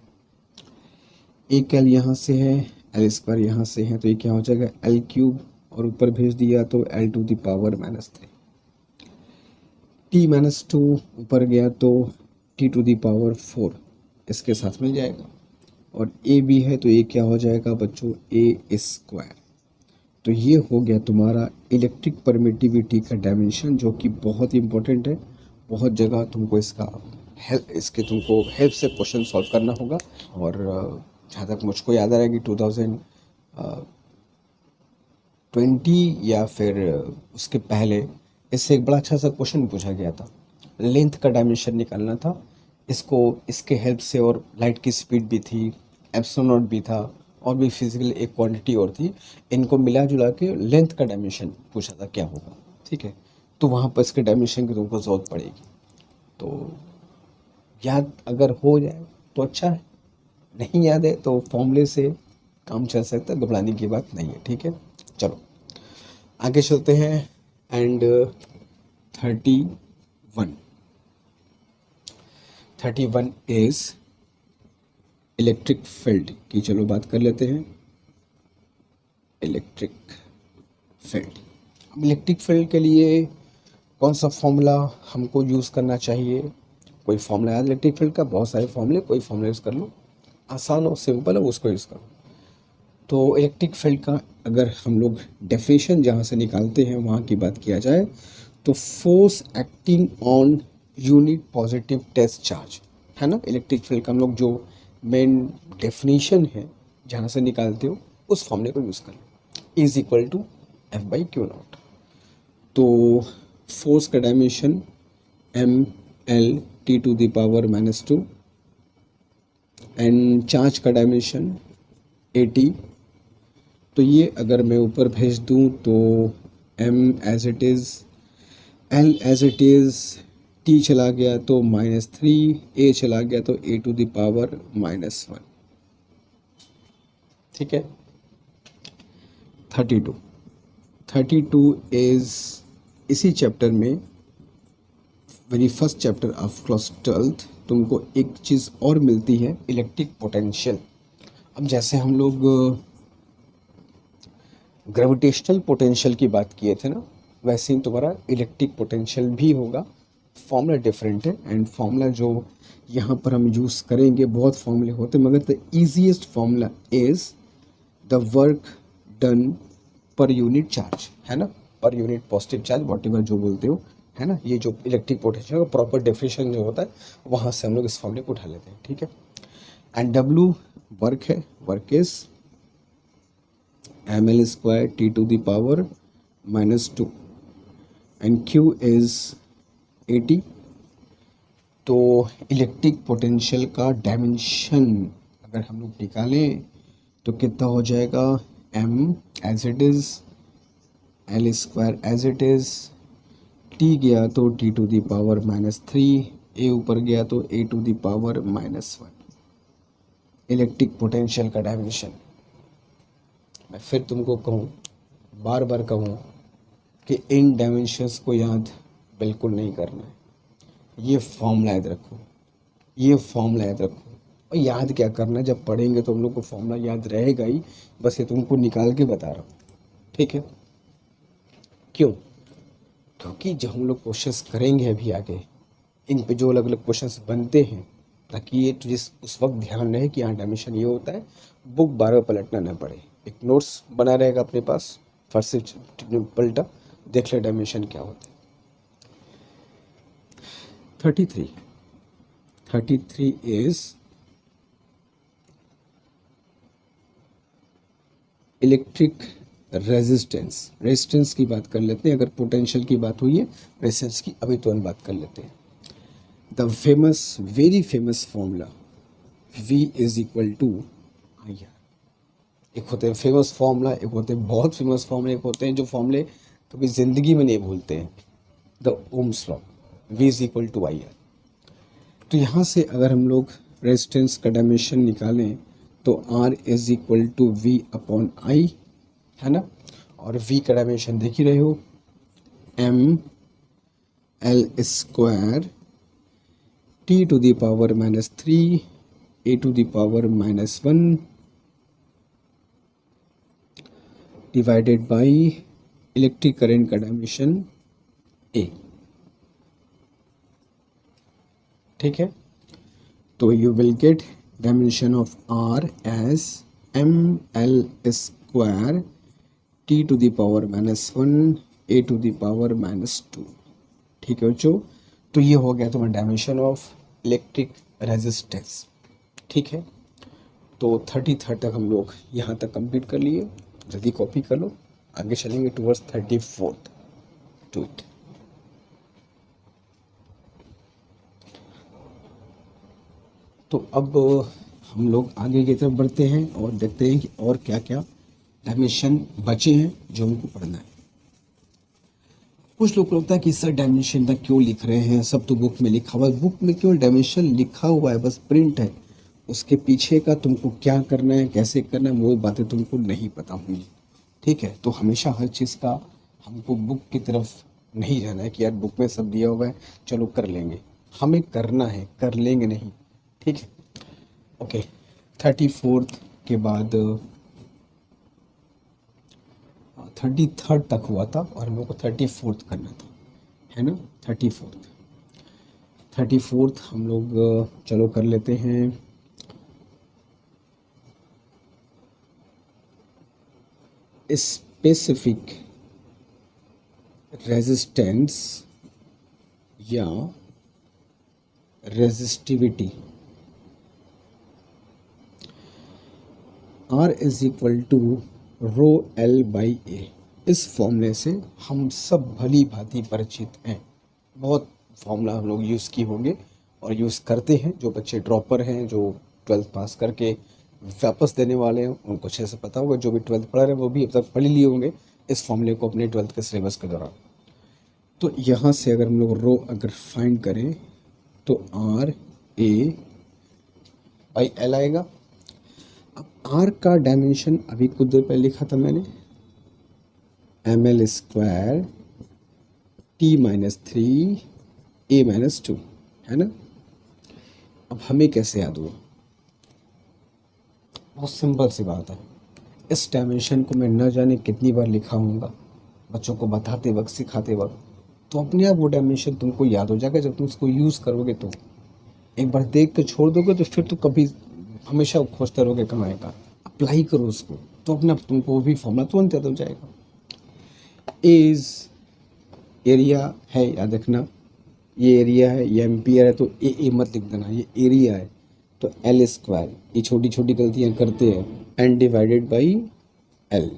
एक L यहाँ से है, L स्क्वायर यहाँ से है, तो ये क्या हो जाएगा L क्यूब, और ऊपर भेज दिया तो L to the power -3। T-2 ऊपर गया तो T टू द पावर 4 इसके साथ मिल जाएगा, और A भी है तो ये क्या हो जाएगा बच्चों, A स्क्वायर। तो ये हो गया तुम्हारा इलेक्ट्रिक परमिटिविटी का डायमेंशन, जो कि बहुत इंपॉर्टेंट है। बहुत जगह तुमको इसके तुमको हेल्प से क्वेश्चन सॉल्व करना होगा। और जहाँ तक मुझको याद आ रहा है कि 2020 या फिर उसके पहले इससे एक बड़ा अच्छा सा क्वेश्चन पूछा गया था। लेंथ का डायमेंशन निकालना था इसको इसके हेल्प से, और लाइट की स्पीड भी थी, एप्सिलॉन नॉट भी था, और भी फिजिकल एक क्वांटिटी और थी। इनको मिला जुला के लेंथ का डायमेंशन पूछा था क्या होगा, ठीक है। तो वहाँ पर इसके डायमेंशन की तुमको जरूरत पड़ेगी। तो याद अगर हो जाए तो अच्छा है, नहीं याद है तो फॉर्मूले से काम चल सकता है, घबराने की बात नहीं है, ठीक है। चलो आगे चलते हैं। एंड 31 31 इज इलेक्ट्रिक फील्ड की। चलो बात कर लेते हैं इलेक्ट्रिक फील्ड। अब इलेक्ट्रिक फील्ड के लिए कौन सा फॉर्मूला हमको यूज़ करना चाहिए? कोई फॉर्मूला याद इलेक्ट्रिक फील्ड का? बहुत सारे फॉर्मूले, कोई फॉर्मूला यूज़ कर लो, आसान और सिंपल है उसको यूज़ करो। तो इलेक्ट्रिक फील्ड का अगर हम लोग डेफिनेशन जहाँ से निकालते हैं वहाँ की बात किया जाए तो force acting on unit positive test charge, है ना। इलेक्ट्रिक फील्ड का हम लोग जो मेन डेफिनेशन है जहाँ से निकालते हो उस फॉर्मूले को यूज़ कर लो, is equal to F by Q naught. तो फोर्स का dimension M L T to the power -2 and charge का डायमेंशन ए टी। तो ये अगर मैं ऊपर भेज दूँ तो m as it is, l as it is, t चला गया तो -3, a चला गया तो a टू द पावर -1, ठीक है। 32 इज़ इसी चैप्टर में, very first chapter of class 12th, तुमको एक चीज़ और मिलती है, इलेक्ट्रिक पोटेंशियल। अब जैसे हम लोग ग्रेविटेशनल पोटेंशियल की बात किए थे ना, वैसे ही तुम्हारा इलेक्ट्रिक पोटेंशियल भी होगा। फॉर्मूला डिफरेंट है, एंड फॉर्मूला जो यहाँ पर हम यूज़ करेंगे, बहुत फॉर्मूले होते हैं मगर the easiest formula is the work done per unit charge, है ना, per unit positive charge, what ever जो बोलते हो, है ना। ये जो इलेक्ट्रिक पोटेंशियल का प्रॉपर डेफिनेशन जो होता है वहाँ से हम लोग इस फॉर्मूले को उठा लेते हैं, ठीक है। एंड डब्ल्यू वर्क है, work is ml square t to the power -2 and q is 80। तो इलेक्ट्रिक पोटेंशियल का डायमेंशन अगर हम लोग निकालें तो कितना हो जाएगा, m as it is, l square as it is, t गया तो t to the power -3, a ऊपर गया तो a to the power -1। Electric potential का डायमेंशन। मैं फिर तुमको कहूँ, बार बार कहूँ कि इन डायमेंशंस को याद बिल्कुल नहीं करना है। ये फॉर्मूला याद रखो, ये फॉर्मूला याद रखो। और याद क्या करना, जब पढ़ेंगे तो हम लोग को फॉर्मूला याद रहेगा ही, बस ये तुमको निकाल के बता रहा हूँ, ठीक है। क्यों? क्योंकि जब हम लोग क्वेश्चंस करेंगे अभी आगे, इन पे जो अलग अलग क्वेश्चंस बनते हैं, ताकि ये तुझे उस वक्त ध्यान रहे कि हाँ डायमेंशन ये होता है, बुक बार बार पलटना न पड़े। एक नोट्स बना रहेगा अपने पास, फर्स्ट से पलटा देख ले डायमेंशन क्या होता है। 33 इज इलेक्ट्रिक रेजिस्टेंस। रेजिस्टेंस की बात कर लेते हैं, अगर पोटेंशियल की बात हुई है, रेजिस्टेंस की अभी तुरंत बात कर लेते हैं। The famous, very famous formula V is equal to IR। एक होते हैं फेमस फॉर्मूला, एक होते हैं बहुत फेमस फॉर्मूला, एक होते हैं जो फॉर्मूले कभी ज़िंदगी में नहीं भूलते हैं, the Ohm's law, V is equal to IR। तो यहाँ से अगर हम लोग रेजिस्टेंस का डायमेंशन निकालें तो R is equal to V upon I, है ना। और V का डायमेंशन देख ही रहे हो, ml square t to the power -3 a to the power -1 divided by electric current का डायमेंशन A, ठीक है। तो you will get dimension of R as ml square t to the power -1 a to the power -2, ठीक है बच्चों। तो ये हो गया तुम्हारा डायमेंशन ऑफ इलेक्ट्रिक रेजिस्टेंस, ठीक है। तो 33 तक हम लोग यहाँ तक कंप्लीट कर लिए, जल्दी कॉपी कर लो, आगे चलेंगे टुवर्ड्स 34 टू इट। तो अब हम लोग आगे की तरफ बढ़ते हैं और देखते हैं कि और क्या क्या डायमेंशन बचे हैं जो हमको पढ़ना है। कुछ लोग को लगता है कि सर डायमेंशन तक क्यों लिख रहे हैं, सब तो बुक में लिखा हुआ है। बुक में केवल डायमेंशन लिखा हुआ है, बस प्रिंट है। उसके पीछे का तुमको क्या करना है, कैसे करना है, वो बातें तुमको नहीं पता होंगी। ठीक है, तो हमेशा हर चीज़ का हमको बुक की तरफ नहीं जाना है कि यार बुक में सब दिया हुआ है चलो कर लेंगे। हमें करना है, कर लेंगे नहीं। ठीक है, ओके। 34th के बाद 33rd तक हुआ था और हम लोग को 34th करना था, है ना। 34th हम लोग चलो कर लेते हैं। स्पेसिफिक रेजिस्टेंस या resistivity R is equal to rho L by A. इस फॉर्मूले से हम सब भली भांति परिचित हैं। बहुत फॉर्मूला हम लोग यूज़ किए होंगे और यूज़ करते हैं। जो बच्चे ड्रॉपर हैं, जो 12th पास करके वापस देने वाले हैं, उनको अच्छे से पता होगा। जो भी 12th पढ़ रहे हैं वो भी अब तक पढ़ लिए होंगे इस फॉर्मूले को अपने 12th के सिलेबस के दौरान। तो यहाँ से अगर हम लोग रो अगर फाइंड करें तो R A बाई L आएगा। अब R का डायमेंशन अभी कुछ देर पहले लिखा था मैंने, ml² T-3 A-2, है ना। अब हमें कैसे याद हुआ? बहुत सिंपल सी बात है। इस डायमेंशन को मैं न जाने कितनी बार लिखा हूँगा बच्चों को बताते वक्त, सिखाते वक्त, तो अपने आप वो डायमेंशन तुमको याद हो जाएगा। जब तुम उसको यूज़ करोगे तो एक बार देख के छोड़ दोगे तो फिर तो कभी हमेशा खोजते रहोगे कहाँ आएगा। अप्लाई करो उसको तो अपने आप तुमको वो भी फॉर्मूला तुरंत याद हो जाएगा। इज एरिया है, याद रखना, ये एरिया है, ये एम्पियर है, तो ए मत लिख देना, ये एरिया है। तो L², ये छोटी छोटी गलतियाँ करते हैं, n डिवाइडेड बाई L।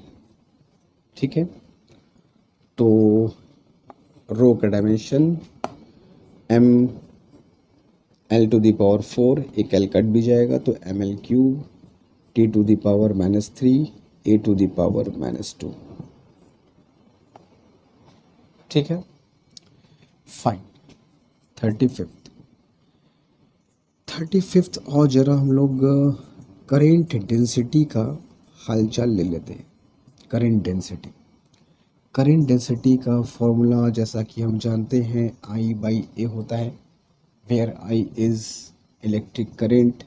ठीक है, तो रो का डायमेंशन ml⁴, एक L कट भी जाएगा तो ml³ T⁻³ A⁻²। ठीक है, फाइन। 35th और जरा हम लोग करेंट डेंसिटी का हालचाल ले लेते हैं। करेंट डेंसिटी का फॉर्मूला जैसा कि हम जानते हैं I/A होता है, where I is electric current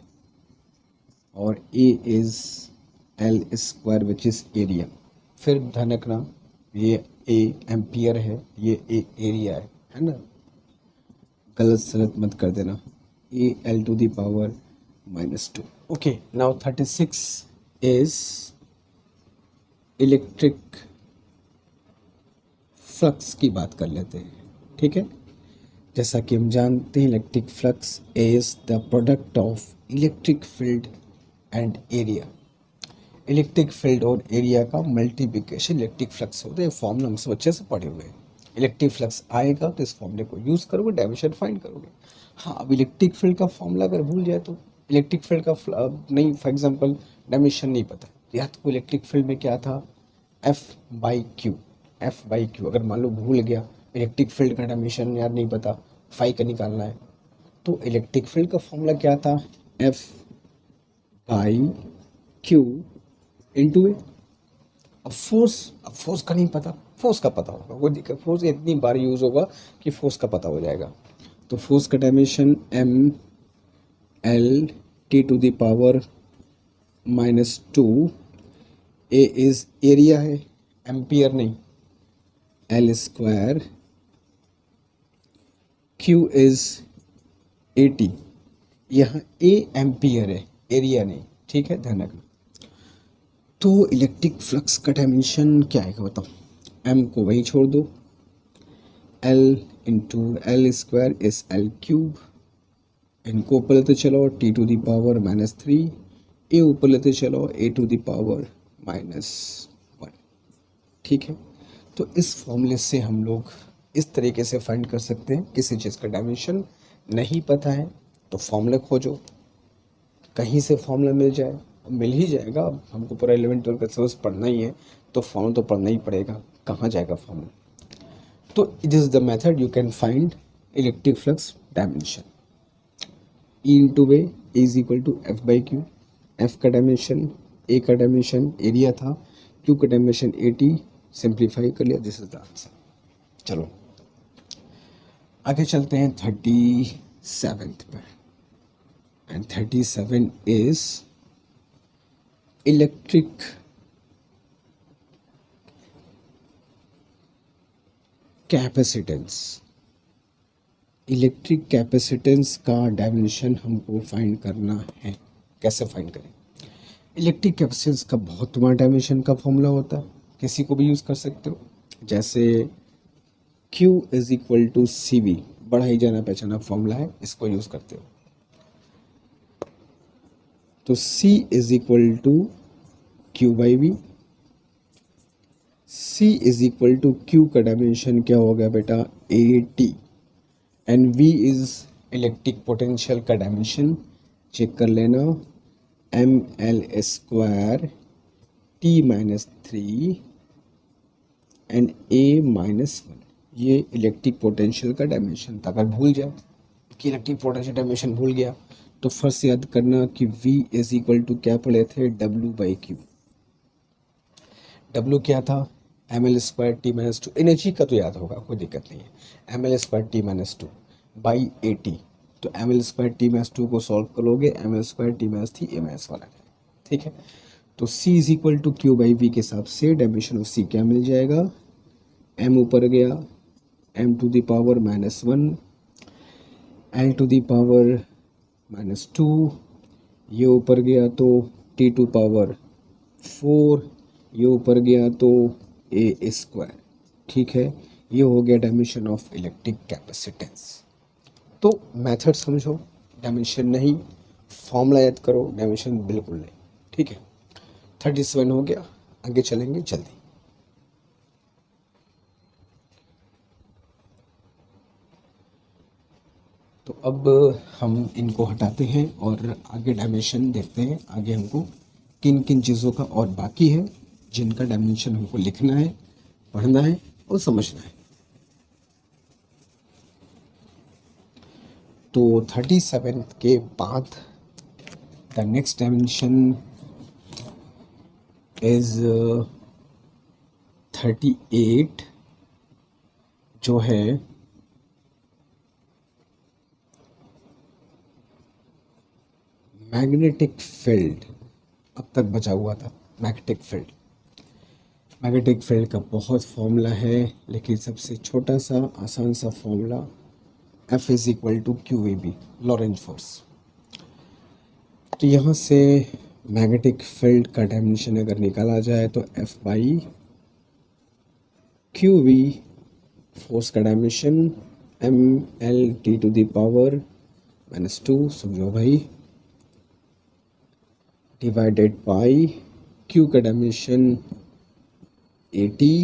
और A is L² which is area. फिर ध्यान रखना, ये A एम्पियर है, ये A एरिया है ना। गलत सलत मत कर देना। AL⁻²। Okay, now 36 is electric flux की बात कर लेते हैं। ठीक है, जैसा कि हम जानते हैं electric flux is the product of electric field and area. Electric field और एरिया का मल्टीप्लिकेशन इलेक्ट्रिक फ्लक्स होता है। फॉर्मूला हम सब अच्छे से पढ़े हुए हैं। इलेक्ट्रिक फ्लक्स आएगा तो इस फॉर्मूले को यूज़ करोगे, डायमेंशन फाइंड करोगे। हाँ, अब इलेक्ट्रिक फील्ड का फॉर्मूला अगर भूल जाए तो इलेक्ट्रिक फील्ड का नहीं, फॉर एग्जांपल डायमेंशन नहीं पता, या तो इलेक्ट्रिक फील्ड में क्या था, F/Q। अगर मान लो भूल गया, इलेक्ट्रिक फील्ड का डायमेंशन यार नहीं पता, फाई का निकालना है, तो इलेक्ट्रिक फील्ड का फॉर्मूला क्या था, F/Q इंटू ए। अब फोर्स का नहीं पता, फोर्स का पता होगा, वो दिक्कत, फोर्स इतनी बार यूज होगा कि फोर्स का पता हो जाएगा। तो फोर्स का dimension mL⁻², A is area है, एम्पियर नहीं, L², Q इज 80, यहाँ A एम्पियर है, एरिया नहीं। ठीक है, ध्यान रखना। तो इलेक्ट्रिक फ्लक्स का डायमेंशन क्या आएगा बताओ, m को वही छोड़ दो, L into L² is L³, इनको ऊपर लेते चलो T⁻³ ए ऊपर लेते चलो A⁻⁻⁻1। ठीक है, तो इस फॉर्मूले से हम लोग इस तरीके से फाइंड कर सकते हैं। किसी चीज़ का डायमेंशन नहीं पता है तो फॉर्मूला खोजो, कहीं से फॉर्मूला मिल जाए, मिल ही जाएगा। अब हमको पूरा 11-12 का सिलेबस पढ़ना ही है तो फॉर्मूला तो पढ़ना ही पड़ेगा, कहाँ जाएगा फॉर्मूला। तो it is the method you can find electric flux dimension. E into way is equal to F by Q. F का डायमेंशन, ए का डायमेंशन एरिया था, क्यू का डायमेंशन 80, सिंप्लीफाई कर लिया, दिस इज द आंसर। चलो आगे चलते हैं 37th पर, and 37 is electric capacitance. Electric capacitance का डायमेंशन हमको फाइंड करना है। कैसे फाइंड करें? इलेक्ट्रिक कैपेसिटेंस का बहुत तुम्हारा डायमेंशन का फॉर्मूला होता है, किसी को भी यूज़ कर सकते हो। जैसे Q is equal to C V, बड़ा ही जाना पहचाना फॉर्मूला है, इसको यूज़ करते हो। तो C is equal to Q by V. C is equal to Q का डायमेंशन क्या हो गया बेटा? 80, and V is electric potential का डायमेंशन, चेक कर लेना, ml square T-3 and A-1। ये इलेक्ट्रिक पोटेंशियल का डायमेंशन था। अगर भूल जाए कि इलेक्ट्रिक पोटेंशियल डायमेंशन भूल गया तो फर्स्ट याद करना कि V इज इक्वल टू क्या पढ़े थे? W by Q. W क्या था? ml square T-2। एनर्जी का तो याद होगा, कोई दिक्कत नहीं है। ml square T-2 by 80। तो ml स्क्वायर T-2 को सॉल्व करोगे, ml स्क्वायर T-3 A- वाला है, ठीक है। तो C is equal to Q by V के हिसाब से डायमेंशन ऑफ C क्या मिल जाएगा? m ऊपर गया, m to the power -1, l to the power -2, ये ऊपर गया तो t टू पावर 4, ये ऊपर गया तो a स्क्वायर, ठीक है। ये हो गया डायमेंशन ऑफ इलेक्ट्रिक कैपेसिटेंस। तो मेथड समझो, डायमेंशन नहीं, फॉर्मूला याद करो, डायमेंशन बिल्कुल नहीं, ठीक है। 37 हो गया, आगे चलेंगे जल्दी। तो अब हम इनको हटाते हैं और आगे डायमेंशन देखते हैं। आगे हमको किन किन चीज़ों का और बाकी है जिनका डायमेंशन हमको लिखना है, पढ़ना है और समझना है। तो 37 के बाद द नेक्स्ट डायमेंशन इज 38, जो है मैग्नेटिक फील्ड। अब तक बचा हुआ था मैग्नेटिक फील्ड। मैग्नेटिक फील्ड का बहुत फॉर्मूला है, लेकिन सबसे छोटा सा आसान सा formula F is equal to Q V B, Lorentz force. तो यहाँ से मैग्नेटिक फील्ड का डायमेंशन अगर निकाला जाए तो F by Q V, force का dimension ml t to the power -2, समझो भाई, डिवाइडेड बाई Q का डायमेंशन 80,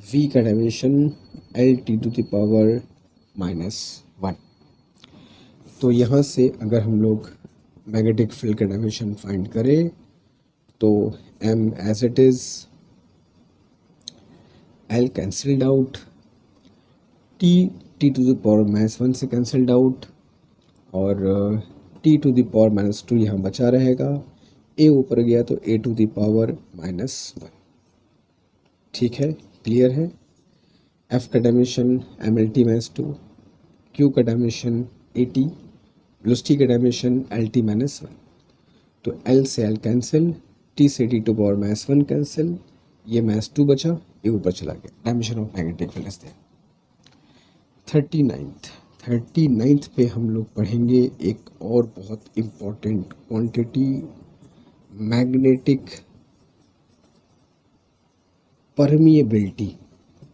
V का dimension L t to the power -1। तो यहाँ से अगर हम लोग मैग्नेटिक फील्ड का डायमेंशन फाइंड करें तो M as it is, L cancelled out, t to the power -1 से कैंसल्ड आउट, और t टू द पावर -2 यहाँ बचा रहेगा। a ऊपर गया तो a टू द पावर -1, ठीक है, क्लियर है। f का डायमेंशन mlt -2, q का डायमेंशन 80, वेलोसिटी का डायमेंशन lt -1। तो l से l कैंसिल, t से t टू पावर -1 कैंसिल, ये -2 बचा, ये ऊपर चला गया। Dimension of magnetic field is there. 39th पे हम लोग पढ़ेंगे एक और बहुत important quantity, magnetic permeability.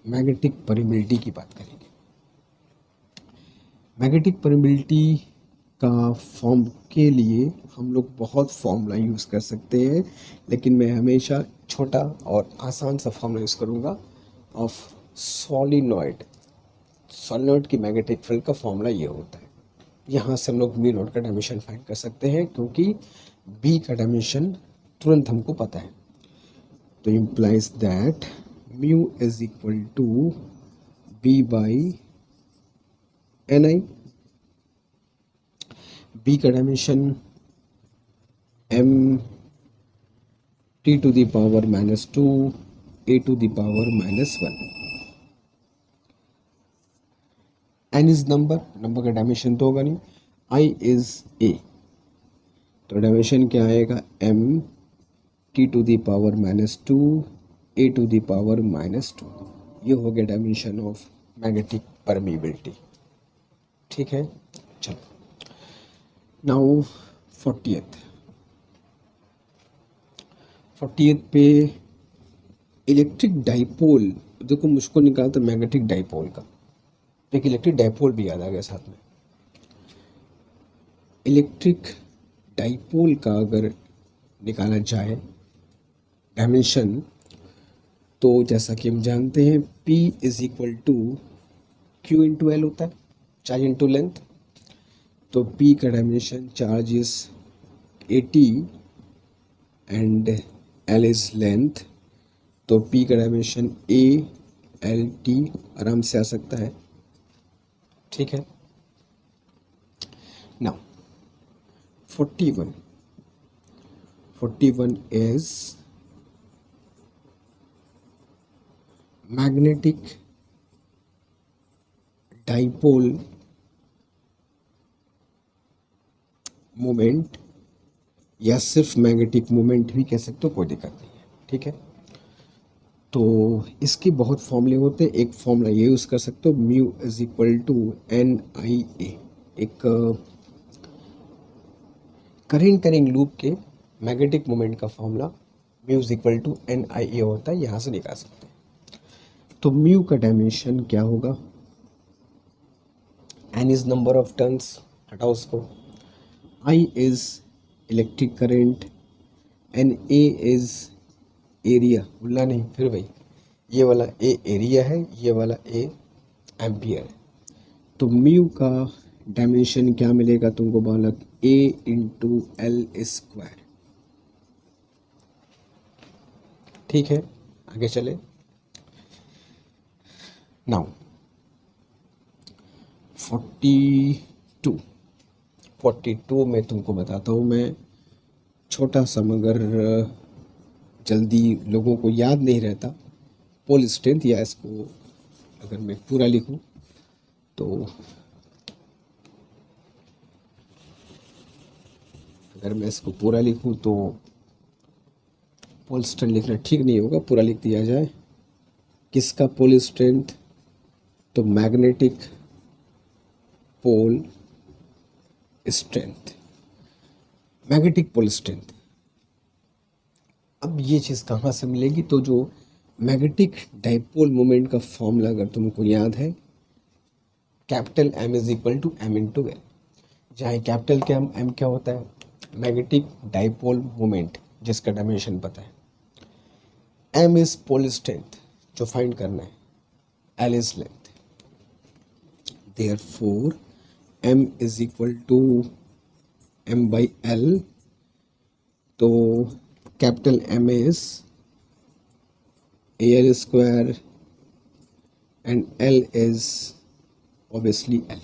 Magnetic permeability की बात करेंगे। मैग्नेटिक परमिएबिलिटी का फॉर्म के लिए हम लोग बहुत फॉर्मूला यूज़ कर सकते हैं, लेकिन मैं हमेशा छोटा और आसान सा फॉर्मूला यूज़ करूँगा ऑफ सॉलिनॉइड। सॉलिनॉइड की मैग्नेटिक फील्ड का फॉर्मूला ये होता है। यहाँ से हम लोग म्यू नॉट का डायमेंशन फाइंड कर सकते हैं, क्योंकि बी का डायमेंशन तुरंत हमको पता है। तो implies that mu is equal to B by N I. B का dimension M T to the power -2 A to the power -1। N is number, number का डायमेंशन तो होगा नहीं, आई इज ए, तो डायमेंशन क्या आएगा, M T to the power -2 A to the power -2। ये हो गया डायमेंशन ऑफ मैग्नेटिक परमीबिलिटी। ठीक है, चलो नाउ 40th पे इलेक्ट्रिक डाइपोल। देखो मुझको निकालता मैग्नेटिक डाइपोल का, एक इलेक्ट्रिक डाइपोल भी याद आ गया साथ में। इलेक्ट्रिक डाइपोल का अगर निकाला जाए डायमेंशन, तो जैसा कि हम जानते हैं P is equal to Q into L होता है, चार्ज इंटू लेंथ। तो P का dimension charge is 80 and L is length, तो P का डायमेंशन ALT आराम से आ सकता है। ठीक है, now 41 is magnetic dipole moment, या सिर्फ मैग्नेटिक मोमेंट भी कह सकते हो, कोई दिक्कत नहीं है। ठीक है, तो इसके बहुत फॉर्मूले होते हैं। एक फॉर्मूला ये यूज़ कर सकते हो, mu is equal to NIA। एक करेंट कैरिंग लूप के मैग्नेटिक मोमेंट का formula mu is equal to NIA होता है, यहाँ से निकाल सकते हैं। तो म्यू का डायमेंशन क्या होगा, N is number of turns, हटाओ उसको, I is electric current, NA is area, भूलना नहीं फिर भाई, ये वाला A एरिया है, ये वाला A एम्पियर है। तो म्यू का डायमेंशन क्या मिलेगा तुमको बालक, A इंटू एल स्क्वायर। ठीक है, आगे चले। नाउ 42 में तुमको बताता हूँ मैं, छोटा सा मगर जल्दी लोगों को याद नहीं रहता, पोल स्ट्रेंथ, या इसको अगर मैं पूरा लिखूं तो, अगर मैं इसको पूरा लिखूं तो पोल स्ट्रेंथ लिखना ठीक नहीं होगा, पूरा लिख दिया जाए। किसका पोल स्ट्रेंथ, तो magnetic pole strength, magnetic pole strength. अब ये चीज़ कहाँ से मिलेगी, तो जो मैग्नेटिक डाइपोल मोमेंट का फॉर्मूला अगर तुमको याद है, capital M is equal to M into L, जहाँ कैपिटल क्या M क्या होता है, मैग्नेटिक डाइपोल मोमेंट, जिसका डायमेंशन पता है। M इज पोल स्ट्रेंथ जो फाइंड करना है, L is length, therefore M is equal to M by L। तो capital M is AL square and L is obviously L।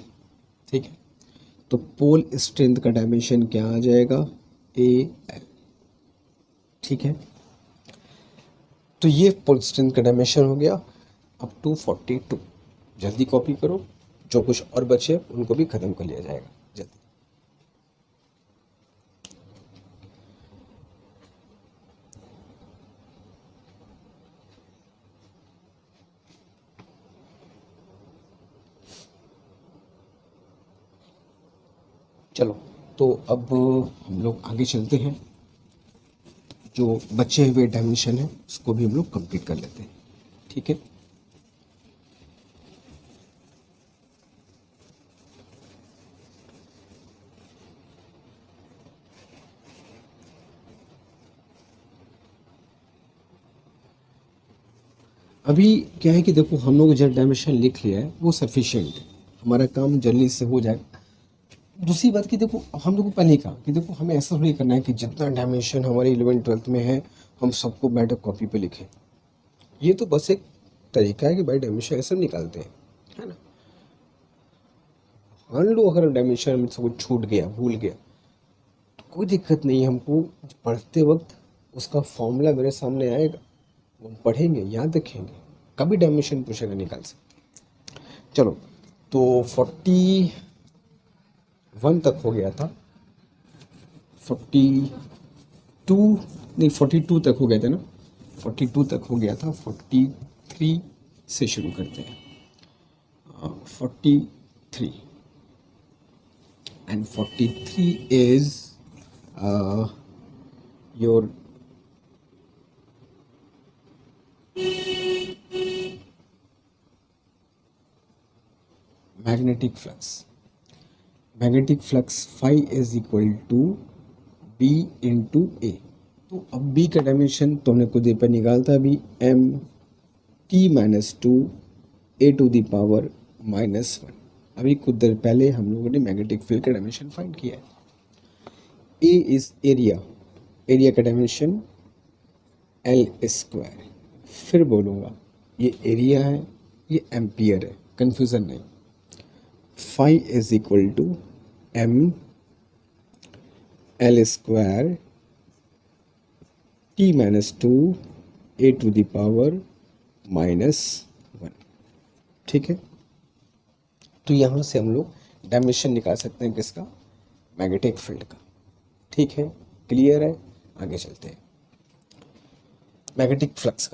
ठीक है, तो पोल स्ट्रेंथ का डायमेंशन क्या आ जाएगा, AL। ठीक है, तो ये पोल स्ट्रेंथ का डायमेंशन हो गया अप टू 42। जल्दी कॉपी करो, जो कुछ और बचे उनको भी खत्म कर लिया जाएगा जल्दी। चलो, तो अब हम लोग आगे चलते हैं, जो बचे हुए डायमेंशन है उसको भी हम लोग कंप्लीट कर लेते हैं। ठीक है, अभी क्या है कि देखो, हम लोग जो डायमेंशन लिख लिया है वो सफिशिएंट है, हमारा काम जल्दी से हो जाएगा। दूसरी बात कि देखो हम लोग को पहले ही कहा कि देखो हमें ऐसा थोड़ी करना है कि जितना डायमेंशन हमारे 11th-12th में है हम सबको बैठ कॉपी पे लिखें। ये तो बस एक तरीका है कि भाई डायमेंशन ऐसे निकालते हैं, है ना। मान लो अगर डायमेंशन में से कुछ छूट गया, भूल गया, तो कोई दिक्कत नहीं है, हमको पढ़ते वक्त उसका फॉर्मूला मेरे सामने आएगा, वो हम पढ़ेंगे, याद रखेंगे, कभी डायमेंशन पूछेगा निकाल सकते। चलो, तो 41 तक हो गया था, 42 नहीं 42 तक हो गया था ना, 42 तक हो गया था, 43 से शुरू करते हैं। 43 and 43 is your magnetic flux. Magnetic flux phi is equal to B into A। तो अब B का डायमेंशन तो हमने खुद पर निकालता अभी, m t minus two a to the power minus 1। अभी कुछ देर पहले हम लोगों ने मैग्नेटिक फील्ड का डायमेंशन फाइंड किया है। A इज एरिया, एरिया का डायमेंशन L स्क्वायर। फिर बोलूँगा ये एरिया है, ये एम्पियर है, कन्फ्यूज़न नहीं। Phi is equal to m L square t minus two a to the power minus 1। ठीक है, तो यहाँ से हम लोग डायमेंशन निकाल सकते हैं किसका, मैग्नेटिक फील्ड का। ठीक है, क्लियर है, आगे चलते हैं। मैग्नेटिक फ्लक्स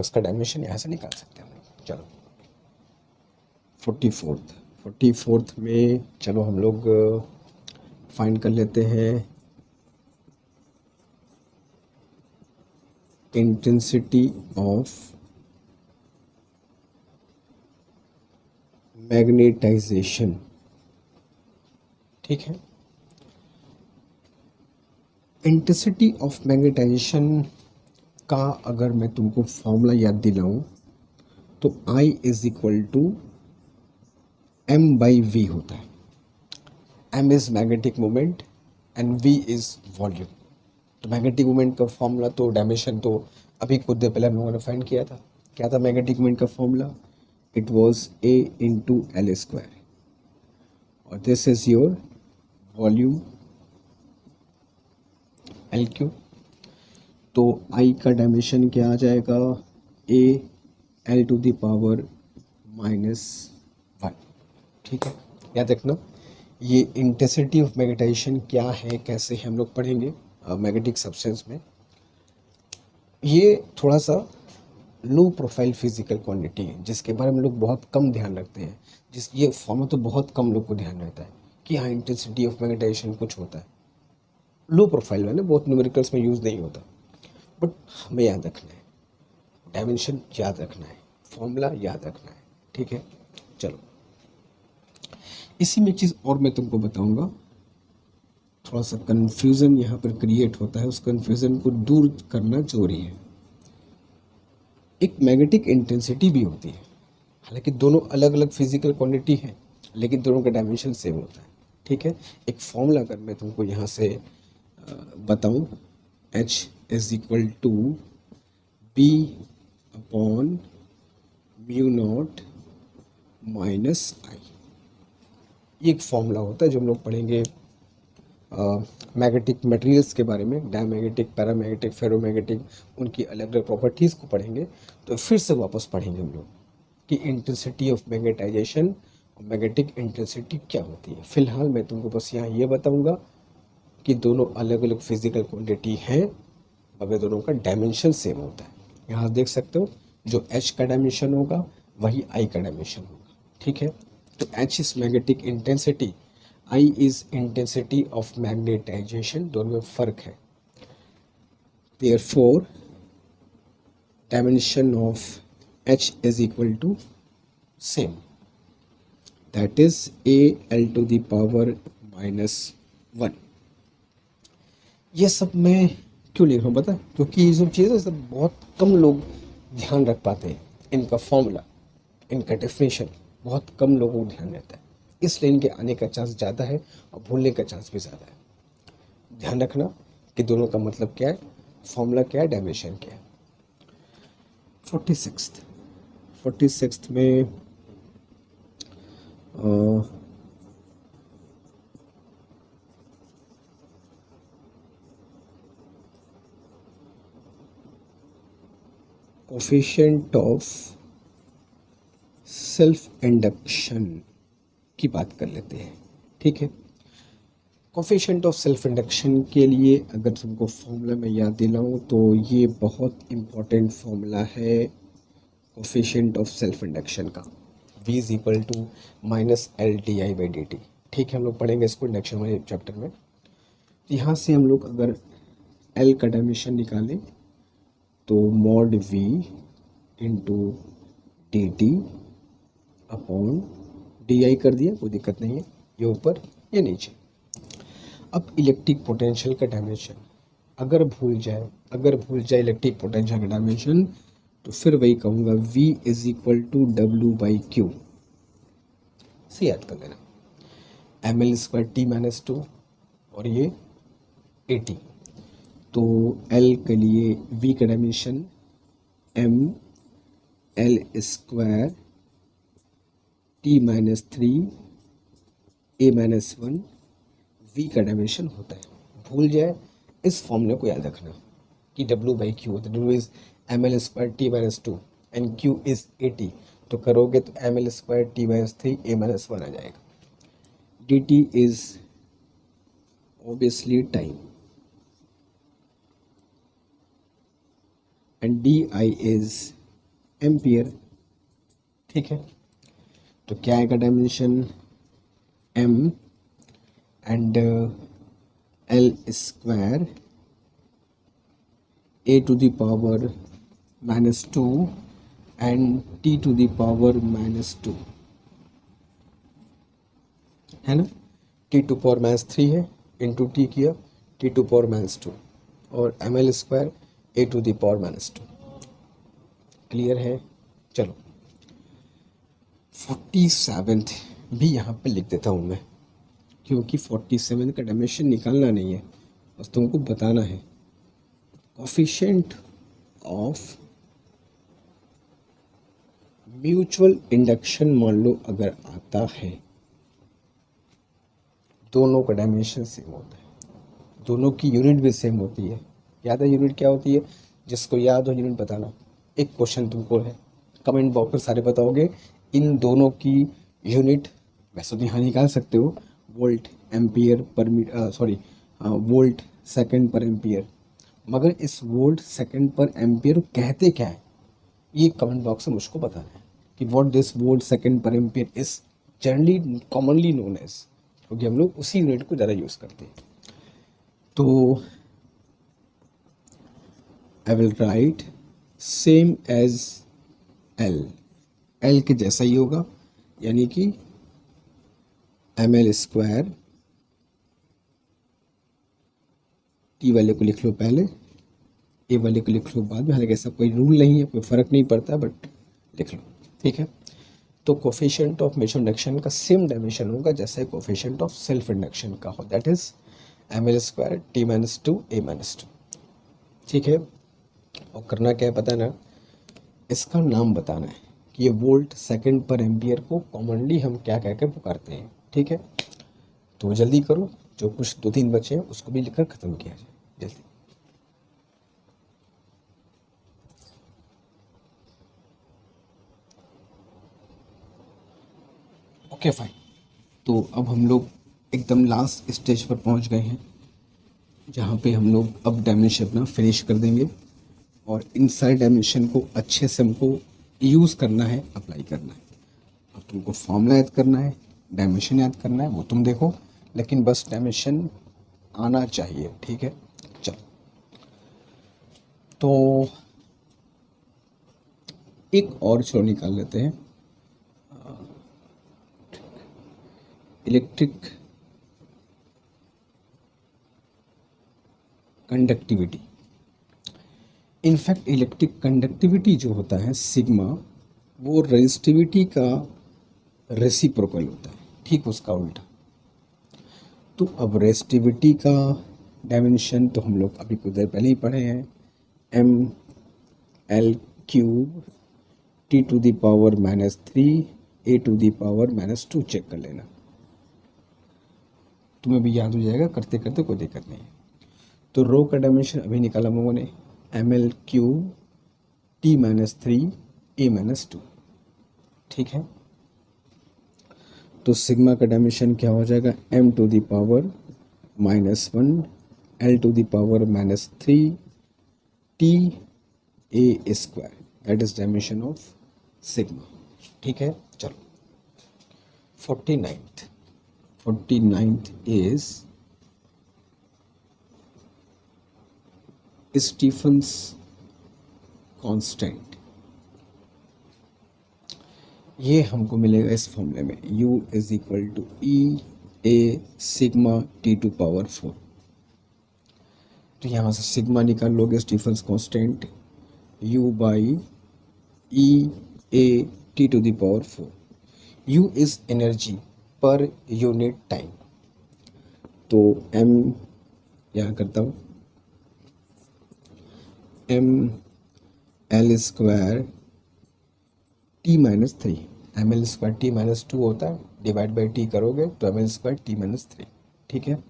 का डायमेंशन यहाँ से निकाल सकते हैं हम लोग। चलो 44th में चलो हम लोग फाइंड कर लेते हैं इंटेंसिटी ऑफ मैग्नेटाइजेशन। ठीक है, इंटेंसिटी ऑफ मैग्नेटाइजेशन का अगर मैं तुमको फॉर्मूला याद दिलाऊं तो I is equal to m by V होता है। m is magnetic moment and v is volume. तो मैग्नेटिक मोमेंट का फॉर्मूला तो डायमेंशन तो अभी कुछ देर पहले हम लोगों ने फाइंड किया था। क्या था मैग्नेटिक मोमेंट का formula, it was a into L square, और this is your volume L cube. तो I का डायमेंशन क्या आ जाएगा, a l to the power minus 1। ठीक है, याद रखना ये इंटेंसिटी ऑफ मैग्नेटाइजेशन क्या है, कैसे हम लोग पढ़ेंगे मैग्नेटिक सब्सटेंस में। ये थोड़ा सा लो प्रोफाइल फिजिकल क्वांटिटी है जिसके बारे में लोग बहुत कम ध्यान रखते हैं। ये फॉर्म तो बहुत कम लोग को ध्यान रहता है कि हाँ इंटेंसिटी ऑफ मैग्नेटाइजेशन कुछ होता है, लो प्रोफाइल में ना, बहुत न्यूमेरिकल्स में यूज़ नहीं होता। बट हमें याद रखना है, डायमेंशन याद रखना है, फॉर्मूला याद रखना है। ठीक है, चलो इसी में एक चीज़ और मैं तुमको बताऊंगा, थोड़ा सा कन्फ्यूज़न यहाँ पर क्रिएट होता है, उस कन्फ्यूज़न को दूर करना जरूरी है। एक मैग्नेटिक इंटेंसिटी भी होती है, हालांकि दोनों अलग अलग फिजिकल क्वांटिटी है लेकिन दोनों का डायमेंशन सेम होता है। ठीक है, एक फॉर्मूला अगर मैं तुमको यहाँ से बताऊँ, H is equal to B upon mu naught minus I. ये एक फॉर्मूला होता है जो हम लोग पढ़ेंगे मैग्नेटिक मटेरियल्स के बारे में, डायमैग्नेटिक, पैरामैग्नेटिक, फेरोमैग्नेटिक, उनकी अलग अलग प्रॉपर्टीज़ को पढ़ेंगे। तो फिर से वापस पढ़ेंगे हम लोग कि इंटेंसिटी ऑफ मैग्नेटाइजेशन और मैग्नेटिक इंटेंसिटी क्या होती है। फिलहाल मैं तुमको बस यहाँ ये बताऊँगा कि दोनों अलग अलग फिजिकल क्वांटिटी हैं मगर दोनों का डायमेंशन सेम होता है। यहाँ देख सकते हो जो H का डायमेंशन होगा वही I का डायमेंशन होगा। ठीक है, तो H is magnetic intensity, I is intensity of magnetization, दोनों में फर्क है। Therefore dimension of H is equal to same, that is AL to the power minus 1। ये सब मैं क्यों लिख रहा हूँ पता है, क्योंकि ये सब चीज़ें सब बहुत कम लोग ध्यान रख पाते हैं। इनका फॉर्मूला, इनका डेफिनेशन बहुत कम लोगों को ध्यान रहता है। इसलिए इनके आने का चांस ज़्यादा है और भूलने का चांस भी ज़्यादा है। ध्यान रखना कि दोनों का मतलब क्या है, फॉर्मूला क्या है, डायमेंशन क्या है। 46th में कोफिशिएंट ऑफ सेल्फ इंडक्शन की बात कर लेते हैं। ठीक है, कोफिशिएंट ऑफ सेल्फ इंडक्शन के लिए अगर तुमको फॉर्मूला में याद दिलाऊं तो ये बहुत इम्पॉर्टेंट फॉर्मूला है कोफिशिएंट ऑफ सेल्फ इंडक्शन का, v is equal to minus L D I by D T. ठीक है, हम लोग पढ़ेंगे इसको इंडक्शन वाले चैप्टर में। तो यहाँ से हम लोग अगर L का डायमेंशन निकालें तो mod v into D T upon D I कर दिया, कोई दिक्कत नहीं है, ये ऊपर ये नीचे। अब इलेक्ट्रिक पोटेंशियल का डायमेंशन अगर भूल जाए इलेक्ट्रिक पोटेंशियल का डायमेंशन, तो फिर वही कहूँगा v is equal to W by Q से याद कर लेना, M L square T minus two और ये ए टी। तो L के लिए v का dimension m L square T minus three A minus one v का डायमेंशन होता है। भूल जाए इस फॉर्मूले को याद रखना कि w बाई क्यू होता है, w is M L square T minus two and q is A T. तो करोगे तो M L square T minus three A minus one आ जाएगा। D T is obviously time and D I is ampere. ठीक है, तो क्या आएगा dimension m and L square A to the power minus two and T to the power minus two, है ना। T to power minus three है, into T किया T to power minus two और M L square A to the power minus two. Clear है। चलो 47th भी यहाँ पे लिख देता हूँ मैं, क्योंकि 47 का डायमेंशन निकालना नहीं है, बस तुमको बताना है। कोफिशिएंट ऑफ म्यूचुअल इंडक्शन मान लो अगर आता है, दोनों का डायमेंशन सेम होता है, दोनों की यूनिट भी सेम होती है। याद है यूनिट क्या होती है? जिसको याद हो यूनिट बताना। एक क्वेश्चन तुमको है, कमेंट बॉक्स में सारे बताओगे इन दोनों की यूनिट। वैसे तो यहाँ निकाल सकते हो volt ampere per volt second per ampere, मगर इस वोल्ट सेकंड पर एम्पियर कहते क्या है, ये कमेंट बॉक्स में मुझको बताना है कि what this volt second per ampere is generally commonly known as, क्योंकि हम लोग उसी यूनिट को ज़्यादा यूज़ करते हैं। तो I will write same as L के जैसा ही होगा, यानी कि एम एल स्क्वायर, टी वाले को लिख लो पहले, ए वाले को लिख लो बाद में, हालांकि ऐसा कोई रूल नहीं है, कोई फ़र्क नहीं पड़ता, बट लिख लो। ठीक है, तो कोफिशिएंट ऑफ म्यूचुअल इंडक्शन का सेम डायमेंशन होगा जैसे कोफिशिएंट ऑफ सेल्फ इंडक्शन का हो, that is M L square T minus two A minus two. ठीक है, और करना क्या है पता है ना, इसका नाम बताना है कि ये वोल्ट सेकंड पर एम्पियर को कॉमनली हम क्या कह के पुकारते हैं। ठीक है, तो जल्दी करो, जो कुछ 2-3 बचे हैं उसको भी लिखकर ख़त्म किया जाए जल्दी। ओके फाइन, तो अब हम लोग एकदम लास्ट स्टेज पर पहुंच गए हैं, जहाँ पे हम लोग अब डायमेंशन अपना फिनिश कर देंगे, और इन सारे डायमेंशन को अच्छे से हमको यूज़ करना है, अप्लाई करना है। अब तुमको फॉर्मूला याद करना है, डायमेंशन याद करना है, वो तुम देखो, लेकिन बस डायमेंशन आना चाहिए। ठीक है, चलो तो एक और चलो निकाल लेते हैं, electric conductivity. In fact electric conductivity जो होता है सिग्मा, वो रेजिस्टिविटी का रेसिप्रोकल होता है। ठीक उसका उल्टा। तो अब रेसिस्टिविटी का डायमेंशन तो हम लोग अभी कुछ देर पहले ही पढ़े हैं, ml³ T⁻³ A⁻⁻2 चेक कर लेना, तुम्हें भी याद हो जाएगा, करते करते कोई दिक्कत नहीं है। तो रो का डायमेंशन अभी निकाला हम लोगों ने, ml³ T⁻3 A-2, ठीक है। तो सिग्मा का डायमेंशन क्या हो जाएगा, m⁻⁻1 L⁻⁻3 T⁻², that is dimension of sigma, ठीक है। चलो 49th इज स्टीफन्स कांस्टेंट। ये हमको मिलेगा इस फॉर्मूले में, U = E A σT²⁴। तो यहाँ से सिग्मा निकाल लोगे, Stefan's constant U/E AT⁴। U is energy per unit time, तो M यहाँ करता हूँ, ml² T-3, ml² T-2 होता है, डिवाइड बाई T करोगे तो ml² T-3, ठीक है।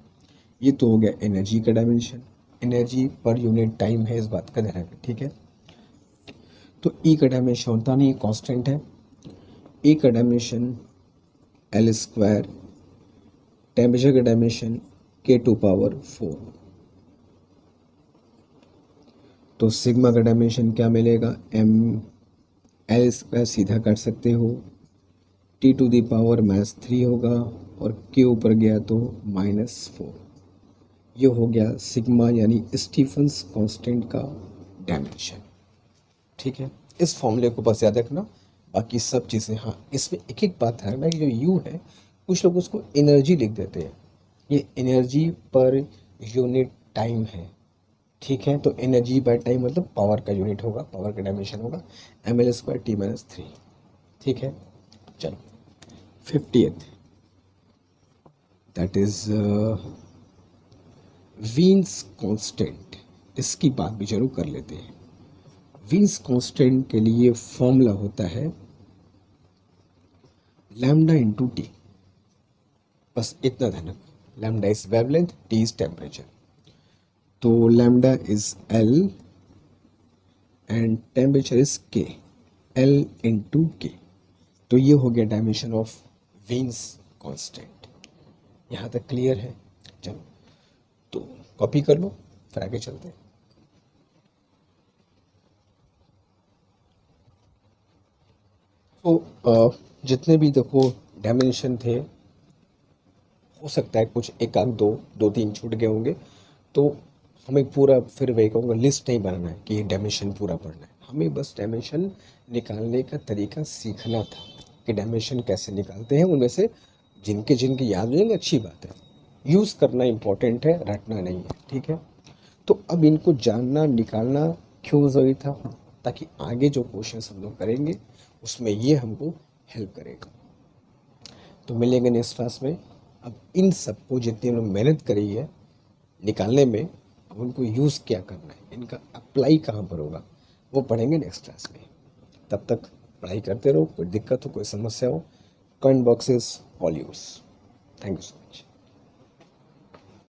ये तो हो गया एनर्जी का dimension, energy per unit time है, इस बात का ध्यान रखें, ठीक है। तो E का डायमेंशन होता नहीं, कांस्टेंट है। E का डायमेंशन L², टेम्परेचर का डायमेंशन K⁴। तो सिग्मा का डायमेंशन क्या मिलेगा, ml² सीधा काट सकते हो, T⁻³ होगा और K ऊपर गया तो -4। ये हो गया सिग्मा यानी स्टीफन्स कांस्टेंट का डायमेंशन, ठीक है। इस फॉर्मूले को बस याद रखना, बाकी सब चीज़ें, हाँ इसमें एक एक बात है ना कि जो U है कुछ लोग उसको एनर्जी लिख देते हैं, ये एनर्जी पर यूनिट टाइम है, ठीक है। तो एनर्जी बाय टाइम मतलब पावर का यूनिट होगा, पावर का डायमेंशन होगा ml² T-3, ठीक है। चलो 50th दैट इज वीन्स कांस्टेंट, इसकी बात भी जरूर कर लेते हैं। वीन्स कांस्टेंट के लिए फॉर्मूला होता है λ/T, बस इतना ध्यान रखो, lambda is wavelength, T is temperature. तो lambda is L and temperature is K, L/K। तो ये हो गया डायमेंशन ऑफ वीन्स कांस्टेंट। यहाँ तक क्लियर है? चलो तो कॉपी कर लो, फिर आगे चलते हैं। तो जितने भी देखो डायमेंशन थे, हो सकता है कुछ एक आध दो तीन छूट गए होंगे, तो हमें पूरा फिर वही कहूँगा लिस्ट नहीं बनाना है कि ये डायमेंशन पूरा पढ़ना है, हमें बस डायमेंशन निकालने का तरीका सीखना था कि डायमेंशन कैसे निकालते हैं। उनमें से जिनके जिनके याद हो जाएंगे अच्छी बात है, यूज़ करना इम्पोर्टेंट है, रटना नहीं है, ठीक है। तो अब इनको जानना निकालना क्यों ज़रूरी था, ताकि आगे जो क्वेश्चन हम लोग करेंगे उसमें ये हमको हेल्प करेगा। तो मिलेंगे नेक्स्ट क्लास में। अब इन सबको जितनी हमने मेहनत करी है निकालने में, अब उनको यूज़ क्या करना है, इनका अप्लाई कहाँ पर होगा, वो पढ़ेंगे नेक्स्ट क्लास में। तब तक पढ़ाई करते रहो, कोई दिक्कत हो कोई समस्या हो, comment box is all yours. Thank you so much.